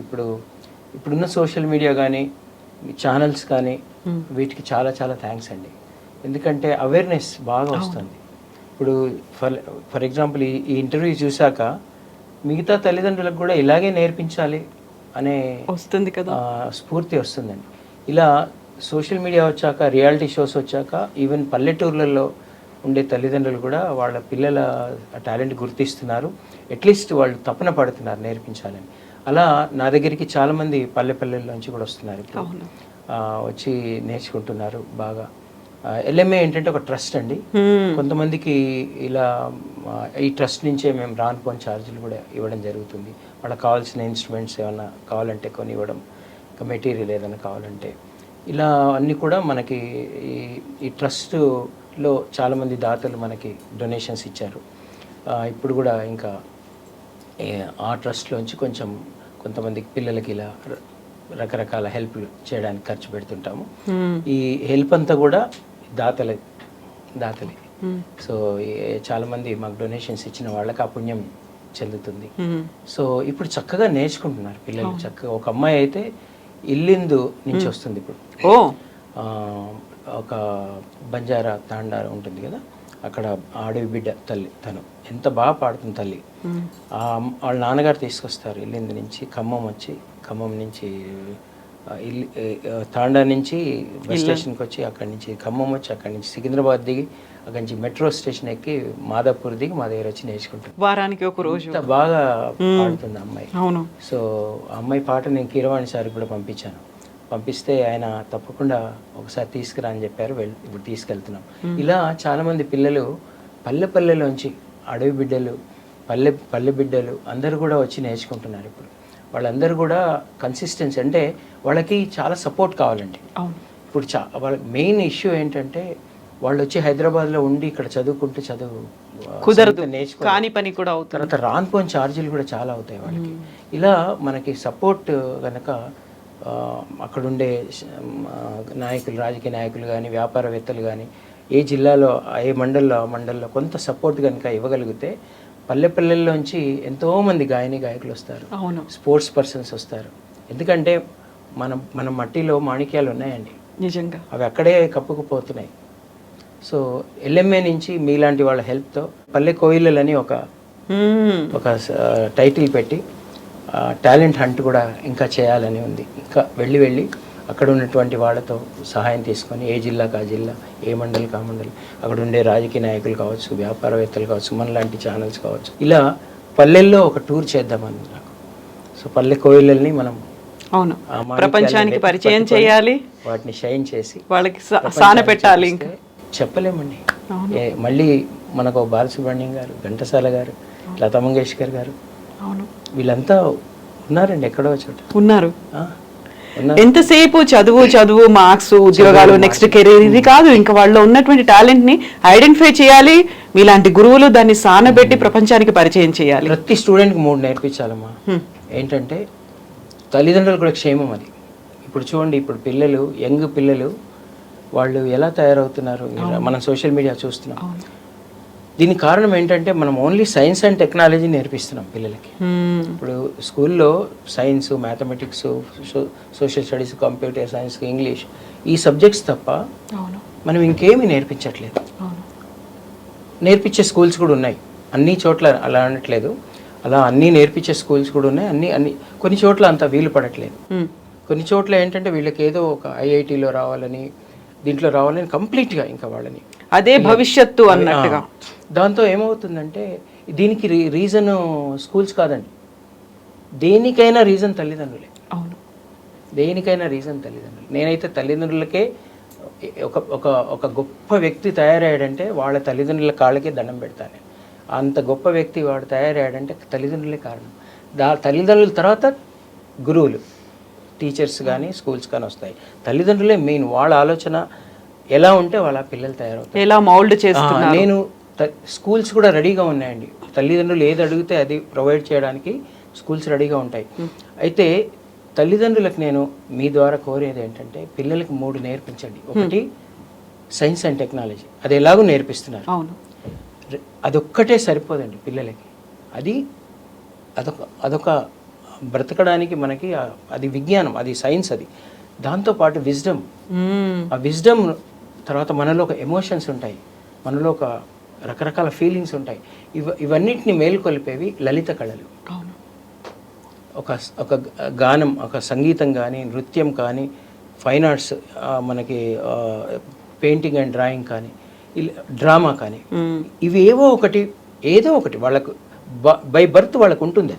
ఇప్పుడున్న సోషల్ మీడియా కానీ ఛానల్స్ కానీ వీటికి చాలా చాలా థ్యాంక్స్ అండి. ఎందుకంటే అవేర్నెస్ బాగా వస్తుంది. ఇప్పుడు ఫర్ ఎగ్జాంపుల్ ఈ ఇంటర్వ్యూ చూశాక మిగతా తల్లిదండ్రులకు కూడా ఇలాగే నేర్పించాలి అనే వస్తుంది కదా, స్ఫూర్తి వస్తుందండి. ఇలా సోషల్ మీడియా వచ్చాక, రియాలిటీ షోస్ వచ్చాక ఈవెన్ పల్లెటూర్లలో ఉండే తల్లిదండ్రులు కూడా వాళ్ళ పిల్లల టాలెంట్ గుర్తిస్తున్నారు. అట్లీస్ట్ వాళ్ళు తపన పడుతున్నారు నేర్పించాలని. అలా నా దగ్గరికి చాలామంది పల్లెల్లోంచి కూడా వస్తున్నారు ఇప్పుడు, వచ్చి నేర్చుకుంటున్నారు బాగా. ఎల్ఎంఏ ఏంటంటే ఒక ట్రస్ట్ అండి. కొంతమందికి ఇలా ఈ ట్రస్ట్ నుంచే మేము రానుపోని ఛార్జీలు కూడా ఇవ్వడం జరుగుతుంది. వాళ్ళకి కావాల్సిన ఇన్స్ట్రుమెంట్స్ ఏమైనా కావాలంటే కొని ఇవ్వడం, ఇంకా మెటీరియల్ ఏదైనా కావాలంటే, ఇలా అన్నీ కూడా మనకి ఈ ట్రస్ట్లో చాలామంది దాతలు మనకి డొనేషన్స్ ఇచ్చారు. ఇప్పుడు కూడా ఇంకా ఆ ట్రస్ట్లోంచి కొంతమందికి పిల్లలకి ఇలా రకరకాల హెల్ప్ చేయడానికి ఖర్చు పెడుతుంటాము. ఈ హెల్ప్ అంతా కూడా దాతలే. సో చాలామంది మాకు డొనేషన్స్ ఇచ్చిన వాళ్ళకి ఆ పుణ్యం చెందుతుంది. సో ఇప్పుడు చక్కగా నేర్చుకుంటున్నారు పిల్లలు. చక్కగా ఒక అమ్మాయి అయితే ఇల్లిందు నుంచి వస్తుంది ఇప్పుడు. ఒక బంజారా తాండా ఉంటుంది కదా, అక్కడ అడవి బిడ్డ తల్లి, తను ఎంత బాగా పాడుతుంది తల్లి. వాళ్ళ నాన్నగారు తీసుకొస్తారు ఇల్లిందు నుంచి, ఖమ్మం నుంచి తాండా నుంచి బస్ స్టేషన్కి వచ్చి, అక్కడి నుంచి ఖమ్మం వచ్చి, అక్కడి నుంచి సికింద్రాబాద్ దిగి, అక్కడి నుంచి మెట్రో స్టేషన్ ఎక్కి మాదాపూర్ దిగి మా దగ్గర వచ్చి నేర్చుకుంటాం. వారానికి ఒక రోజు బాగా పాడుతుంది అమ్మాయి. అవును. సో ఆ అమ్మాయి పాట నేను కీరవాణి సార్కి కూడా పంపించాను. పంపిస్తే ఆయన తప్పకుండా ఒకసారి తీసుకురా అని చెప్పారు. ఇప్పుడు తీసుకెళ్తున్నాం. ఇలా చాలామంది పిల్లలు పల్లెల్లోంచి, అడవి బిడ్డలు, పల్లె బిడ్డలు అందరూ కూడా వచ్చి నేర్చుకుంటున్నారు ఇప్పుడు. వాళ్ళందరూ కూడా కన్సిస్టెన్సీ, అంటే వాళ్ళకి చాలా సపోర్ట్ కావాలండి. ఇప్పుడు వాళ్ళ మెయిన్ ఇష్యూ ఏంటంటే వాళ్ళు వచ్చి హైదరాబాద్లో ఉండి ఇక్కడ చదువు కుదరదు, కాని పని కూడా అవుతుంది. తర్వాత రానుపోని ఛార్జీలు కూడా చాలా అవుతాయి వాళ్ళకి. ఇలా మనకి సపోర్ట్ కనుక అక్కడుండే నాయకులు, రాజకీయ నాయకులు కానీ, వ్యాపారవేత్తలు కానీ, ఏ జిల్లాలో ఏ మండల్లో కొంత సపోర్ట్ కనుక ఇవ్వగలిగితే పల్లెల్లోంచి ఎంతోమంది గాయకులు వస్తారు, స్పోర్ట్స్ పర్సన్స్ వస్తారు. ఎందుకంటే మన మట్టిలో మాణిక్యాలు ఉన్నాయండి నిజంగా, అవి అక్కడే కప్పుకుపోతున్నాయి. సో ఎల్ఎంఏ నుంచి మీలాంటి వాళ్ళ హెల్ప్తో పల్లె కోయిలని ఒక టైటిల్ పెట్టి టాలెంట్ హంట్ కూడా ఇంకా చేయాలని ఉంది. ఇంకా వెళ్ళి అక్కడ ఉన్నటువంటి వాళ్ళతో సహాయం తీసుకొని, ఏ జిల్లాకు ఆ జిల్లా, ఏ మండలికి ఆ మండలి, అక్కడ ఉండే రాజకీయ నాయకులు కావచ్చు, వ్యాపారవేత్తలు కావచ్చు, మనలాంటి ఛానల్స్ కావచ్చు, ఇలా పల్లెల్లో ఒక టూర్ చేద్దామని నాకు. సో పల్లె కోయిలని మనం ప్రపంచానికి పరిచయం చేయాలి, వాటిని షైన్ చేసి వాళ్ళకి సాన పెట్టాలి. ఇంకా చెప్పలేమండి. మళ్ళీ మనకు బాలసుబ్రహ్మణ్యం గారు, ఘంటసాల గారు, లతా మంగేష్కర్ గారు, వీళ్ళంతా ఉన్నారండి, ఎక్కడో చోట ఉన్నారు. ఎంతసేపు చదువు మార్క్స్, ఉద్యోగాలు, నెక్స్ట్ కెరీర్, ఇది కాదు. ఇంకా వాళ్ళు ఉన్నటువంటి టాలెంట్ ని ఐడెంటిఫై చేయాలి. మీలాంటి గురువులు దాన్ని సానబెట్టి ప్రపంచానికి పరిచయం చేయాలి. ప్రతి స్టూడెంట్కి 3 నేర్పించాలమ్మా. ఏంటంటే తల్లిదండ్రులు కూడా క్షేమం అది. ఇప్పుడు చూడండి, ఇప్పుడు యంగ్ పిల్లలు వాళ్ళు ఎలా తయారవుతున్నారు, మనం సోషల్ మీడియా చూస్తున్నాం. దీనికి కారణం ఏంటంటే మనం ఓన్లీ సైన్స్ అండ్ టెక్నాలజీ నేర్పిస్తున్నాం పిల్లలకి. ఇప్పుడు స్కూల్లో science, mathematics, social studies, computer science, English, ఈ సబ్జెక్ట్స్ తప్ప మనం ఇంకేమీ నేర్పించట్లేదు. నేర్పించే స్కూల్స్ కూడా ఉన్నాయి, అన్ని చోట్ల అలా అనట్లేదు. అలా అన్నీ నేర్పించే స్కూల్స్ కూడా ఉన్నాయి. అన్ని కొన్ని చోట్ల అంత వీలు పడట్లేదు. కొన్ని చోట్ల ఏంటంటే వీళ్ళకి ఏదో ఒక ఐఐటీలో రావాలని, దీంట్లో రావాలని కంప్లీట్గా ఇంకా వాళ్ళని అదే భవిష్యత్తు అన్నట్టుగా. దాంతో ఏమవుతుందంటే దీనికి రీజన్ స్కూల్స్ కాదండి, దేనికైనా రీజన్ తల్లిదండ్రులే. దేనికైనా రీజన్ తల్లిదండ్రులు. నేనైతే తల్లిదండ్రులకే ఒక గొప్ప వ్యక్తి తయారయ్యాడంటే వాళ్ళ తల్లిదండ్రుల కాళ్ళకే దండం పెడతాను. అంత గొప్ప వ్యక్తి వాడు తయారయ్యాడంటే తల్లిదండ్రులే కారణం. తల్లిదండ్రుల తర్వాత గురువులు, టీచర్స్ కానీ, స్కూల్స్ కానీ వస్తాయి. తల్లిదండ్రులే మెయిన్. వాళ్ళ ఆలోచన ఎలా ఉంటే వాళ్ళ పిల్లలు తయారవుతారు, ఎలా మౌల్డ్ చేస్తున్నారు. నేను స్కూల్స్ కూడా రెడీగా ఉన్నాయండి. తల్లిదండ్రులు ఏది అడిగితే అది ప్రొవైడ్ చేయడానికి స్కూల్స్ రెడీగా ఉంటాయి. అయితే తల్లిదండ్రులకు నేను మీ ద్వారా కోరేది ఏంటంటే పిల్లలకి 3 నేర్పించండి. ఒకటి సైన్స్ అండ్ టెక్నాలజీ, అది ఎలాగో నేర్పిస్తున్నారు. అవును, అదొక్కటే సరిపోదండి పిల్లలకి. అదొక బ్రతకడానికి మనకి అది విజ్ఞానం, అది సైన్స్. అది దాంతోపాటు విజ్డమ్, ఆ విజ్డమ్ తర్వాత మనలో ఒక ఎమోషన్స్ ఉంటాయి, మనలో ఒక రకరకాల ఫీలింగ్స్ ఉంటాయి. ఇవన్నిటిని మేలుకొల్పేవి లలిత కళలు. ఒక గానం, ఒక సంగీతం కానీ, నృత్యం కానీ, ఫైన్ ఆర్ట్స్, మనకి పెయింటింగ్ అండ్ డ్రాయింగ్ కానీ, డ్రామా కానీ, ఇవి ఏదో ఒకటి వాళ్ళకు బై బర్త్ వాళ్ళకు ఉంటుంది.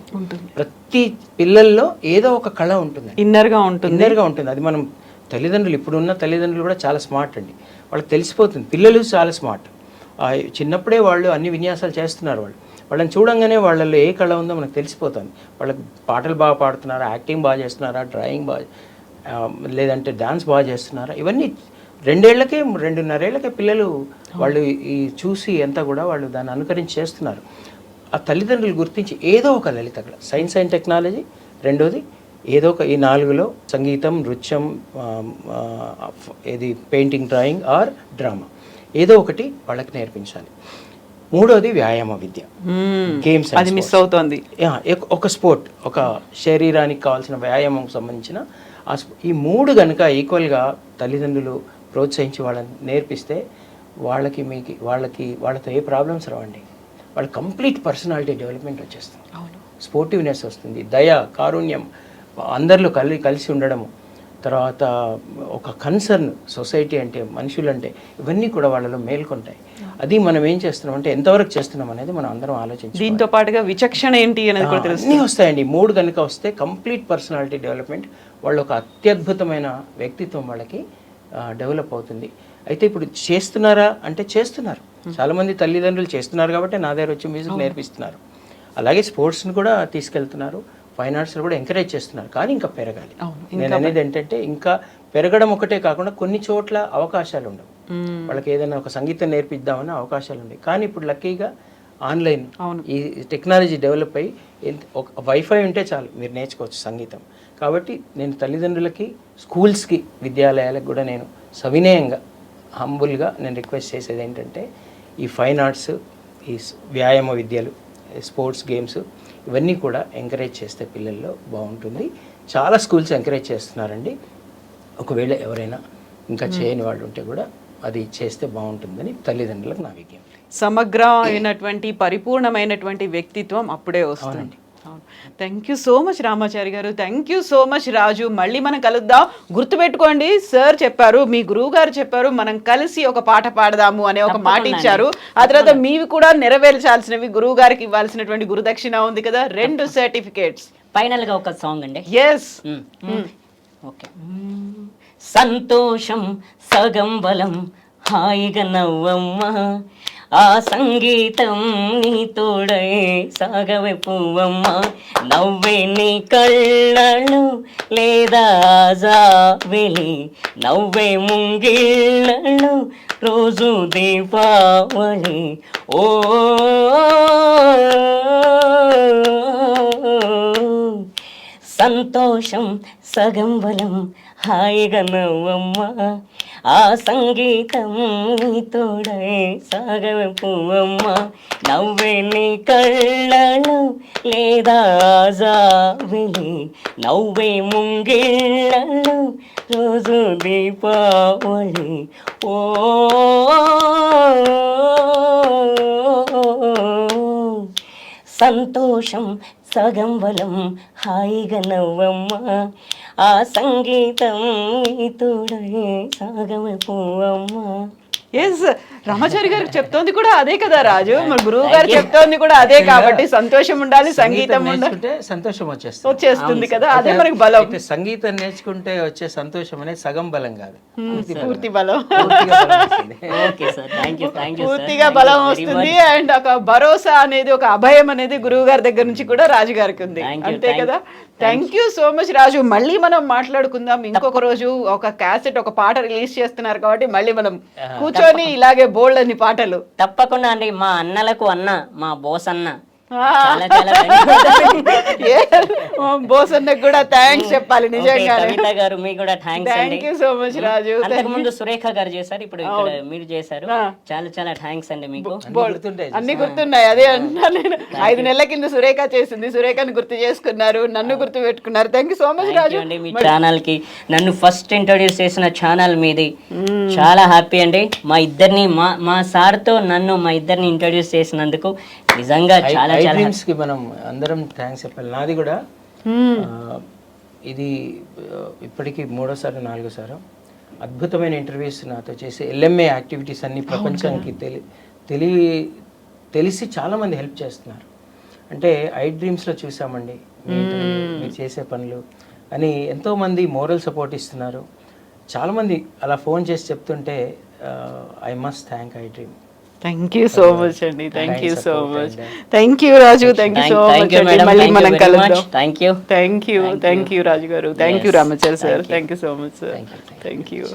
ప్రతి పిల్లల్లో ఏదో ఒక కళ ఉంటుంది, ఇన్నర్గా ఉంటుంది. అది మనం తల్లిదండ్రులు, ఇప్పుడున్న తల్లిదండ్రులు కూడా చాలా స్మార్ట్ అండి, వాళ్ళకి తెలిసిపోతుంది. పిల్లలు చాలా స్మార్ట్. చిన్నప్పుడే వాళ్ళు అన్ని విన్యాసాలు చేస్తున్నారు. వాళ్ళని చూడంగానే వాళ్ళల్లో ఏ కళ ఉందో మనకు తెలిసిపోతుంది. వాళ్ళకి పాటలు బాగా పాడుతున్నారా, యాక్టింగ్ బాగా చేస్తున్నారా, డ్రాయింగ్ బాగా, లేదంటే డాన్స్ బాగా చేస్తున్నారా, ఇవన్నీ 2.5 ఏళ్ళకే పిల్లలు వాళ్ళు ఈ చూసి అంతా కూడా వాళ్ళు దాన్ని అనుకరించి చేస్తున్నారు. ఆ తల్లిదండ్రులు గుర్తించి ఏదో ఒక లలిత కళ, సైన్స్ అండ్ టెక్నాలజీ, రెండోది ఏదో ఒక, ఈ 4లో సంగీతం, నృత్యం, ఏది పెయింటింగ్, డ్రాయింగ్ ఆర్ డ్రామా, ఏదో ఒకటి వాళ్ళకి నేర్పించాలి. మూడోది వ్యాయామ విద్య, గేమ్స్, అది మిస్ అవుతుంది. ఒక స్పోర్ట్, ఒక శరీరానికి కావాల్సిన వ్యాయామం సంబంధించిన ఈ 3 కనుక ఈక్వల్గా తల్లిదండ్రులు ప్రోత్సహించి వాళ్ళని నేర్పిస్తే వాళ్ళతో ఏ ప్రాబ్లమ్స్ రావండి. వాళ్ళ కంప్లీట్ పర్సనాలిటీ డెవలప్మెంట్ వచ్చేస్తుంది, స్పోర్టివ్నెస్ వస్తుంది, దయ, కారుణ్యం, అందరిలో కలిసి ఉండడము, తర్వాత ఒక కన్సర్న్, సొసైటీ అంటే, మనుషులంటే, ఇవన్నీ కూడా వాళ్ళలో మేల్కొంటాయి. అది మనం ఏం చేస్తున్నాం అంటే ఎంతవరకు చేస్తున్నాం అనేది మనం అందరం ఆలోచించాలి. దీంతో పాటుగా విచక్షణ ఏంటి అనేది కూడా తెలుసు. అన్నీ వస్తాయండి. 3 కనుక వస్తే కంప్లీట్ పర్సనాలిటీ డెవలప్మెంట్, వాళ్ళు ఒక అత్యద్భుతమైన వ్యక్తిత్వం వాళ్ళకి డెవలప్ అవుతుంది. అయితే ఇప్పుడు చేస్తున్నారా అంటే చేస్తున్నారు. చాలామంది తల్లిదండ్రులు చేస్తున్నారు కాబట్టి నా దగ్గర వచ్చి మ్యూజిక్ నేర్పిస్తున్నారు. అలాగే స్పోర్ట్స్ని కూడా తీసుకెళ్తున్నారు, ఫైన్ ఆర్ట్స్లో కూడా ఎంకరేజ్ చేస్తున్నారు. కానీ ఇంకా పెరగాలి. నేను అనేది ఏంటంటే ఇంకా పెరగడం ఒకటే కాకుండా కొన్ని చోట్ల అవకాశాలు ఉండవు. వాళ్ళకి ఏదైనా ఒక సంగీతం నేర్పిద్దామని అవకాశాలు ఉన్నాయి. కానీ ఇప్పుడు లక్కీగా ఆన్లైన్, ఈ టెక్నాలజీ డెవలప్ అయ్యి ఒక వైఫై ఉంటే చాలు, మీరు నేర్చుకోవచ్చు సంగీతం. కాబట్టి నేను తల్లిదండ్రులకి, స్కూల్స్కి, విద్యాలయాలకు కూడా నేను సవినయంగా, హంబుల్గా నేను రిక్వెస్ట్ చేసేది ఏంటంటే ఈ ఫైన్ ఆర్ట్స్, ఈ వ్యాయామ విద్యలు, స్పోర్ట్స్, గేమ్స్, ఇవన్నీ కూడా ఎంకరేజ్ చేస్తే పిల్లల్లో బాగుంటుంది. చాలా స్కూల్స్ ఎంకరేజ్ చేస్తున్నారండి. ఒకవేళ ఎవరైనా ఇంకా చేయని వాళ్ళు ఉంటే కూడా అది చేస్తే బాగుంటుందని తల్లిదండ్రులకు నా విజ్ఞప్తి. సమగ్రమైనటువంటి, పరిపూర్ణమైనటువంటి వ్యక్తిత్వం అప్పుడే వస్తుంది. Thank you so much Ramachari గారు, థ్యాంక్ యూ సో మచ్ రాజు. మళ్ళీ మనం కలుద్దాం. గుర్తుపెట్టుకోండి, సార్ చెప్పారు, మీ గురువు గారు చెప్పారు, మనం కలిసి ఒక పాట పాడదాము అనే ఒక మాట ఇచ్చారు. ఆ తర్వాత మీవి కూడా నెరవేర్చాల్సినవి, గురువు గారికి ఇవ్వాల్సినటువంటి గురుదక్షిణ ఉంది కదా, 2 సర్టిఫికేట్స్. ఫైనల్ గా ఒక సాంగ్ అండి. Yes, okay. సంతోషం సగం బలం, హాయిగా నవ్వమ్మ, ఆ సంగీతం నీ తోడై సాగవే పువ్వమ్మ, నవ్వే నీ కళ్ళను లేదా జాబిలి, నవ్వే ముంగిళ్ళను రోజు దీపావళి. ఓ సంతోషం సగం బలం, హాయిగా నవ్వమ్మ, ఆ సంగీతం నీ తోడై సాగవే పువ్వమ్మ, నవ్వే నీ కళ్ళను లేదా జాబిలి, నవ్వే ముంగిళ్ళను రోజు దీపావళి. ఓ సంతోషం సగం బలం, హాయిగా నవ్వమ్మ, ఆ సంగీతం నీ తోడై సాగవే పువ్వమ్మ. ఎస్, రామాచారి గారు చెప్తోంది కూడా అదే కదా రాజు, మన గురువు గారు చెప్తోంది కూడా అదే. కాబట్టి సంతోషం ఉండాలి, సంగీతం ఉండాలి, సంతోషం వచ్చేస్తుంది కదా, అదే మనకి బలం. సంగీతం నేర్చుకుంటే వచ్చే సంతోషం అనేది సగం బలం కాదు, పూర్తి బలం, పూర్తిగా బలం వస్తుంది. అండ్ ఒక భరోసా అనేది, ఒక అభయం అనేది గురువు గారి దగ్గర నుంచి కూడా రాజు గారికి ఉంది, అంతే కదా. థ్యాంక్ యూ సో మచ్ రాజు. మళ్ళీ మనం మాట్లాడుకుందాం ఇంకొక రోజు. ఒక క్యాసెట్, ఒక పాట రిలీజ్ చేస్తున్నారు కాబట్టి మళ్ళీ మనం కూర్చొని ఇలాగే బోల్డ్ అన్ని పాటలు. తప్పకుండా అండి. మా అన్నలకు అన్న, మా బోస్ అన్న చాలా చాలా ధన్యవాదాలు. బోస్ అన్నకు కూడా థ్యాంక్స్ చెప్పాలి ఓకే, నిజంగానే. కవిత గారు మీకు కూడా థ్యాంక్స్ అండి. థ్యాంక్ యూ సో మచ్ రాజు. అంతకు ముందు సురేఖ గారు చేశారు, ఇప్పుడు ఇక్కడ మీరు చేశారు. చాలా చాలా థ్యాంక్స్ అండి మీకు. గుర్తుంటాయి అన్ని గుర్తున్నాయి, అదే అంటున్నా నేను. 5 నెలల కింద సురేఖ చేసింది, సురేఖని గుర్తు చేసుకున్నారు, నన్ను గుర్తు పెట్టుకున్నారు. Thank you so much Thank Raju. you అండి, మీ ఛానల్ కి నన్ను ఫస్ట్ ఇంట్రొడ్యూస్ చేసిన ఛానల్ మీది. చాలా హ్యాపీ అండి. మా ఇద్దరిని మా సార్ తో నన్ను మా ఇద్దరిని ఇంట్రొడ్యూస్ చేసినందుకు నిజంగా చాలా చాలా డ్రీమ్స్ కి మనం అందరం థ్యాంక్స్ చెప్పాలి. నాది కూడా ఇది ఇప్పటికీ 3వ సారి 4వ సారి అద్భుతమైన ఇంటర్వ్యూస్ నాతో చేసి LMA యాక్టివిటీస్ అన్ని ప్రపంచానికి తెలిసి చాలా మంది హెల్ప్ చేస్తున్నారు. అంటే డ్రీమ్స్లో చూసామండి మీరు చేసే పనులు అని, ఎంతోమంది మోరల్ సపోర్ట్ ఇస్తున్నారు. చాలామంది అలా ఫోన్ చేసి చెప్తుంటే I must thank dream. Thank you so much అండి. Thank you so much. Thank you Raju. Thank you so much అండి. మళ్ళీ మనం కలుద్దాం. Thank you. Thank you Raju గారు. Thank you Ramachar sir. Thank you so much sir. Thank you.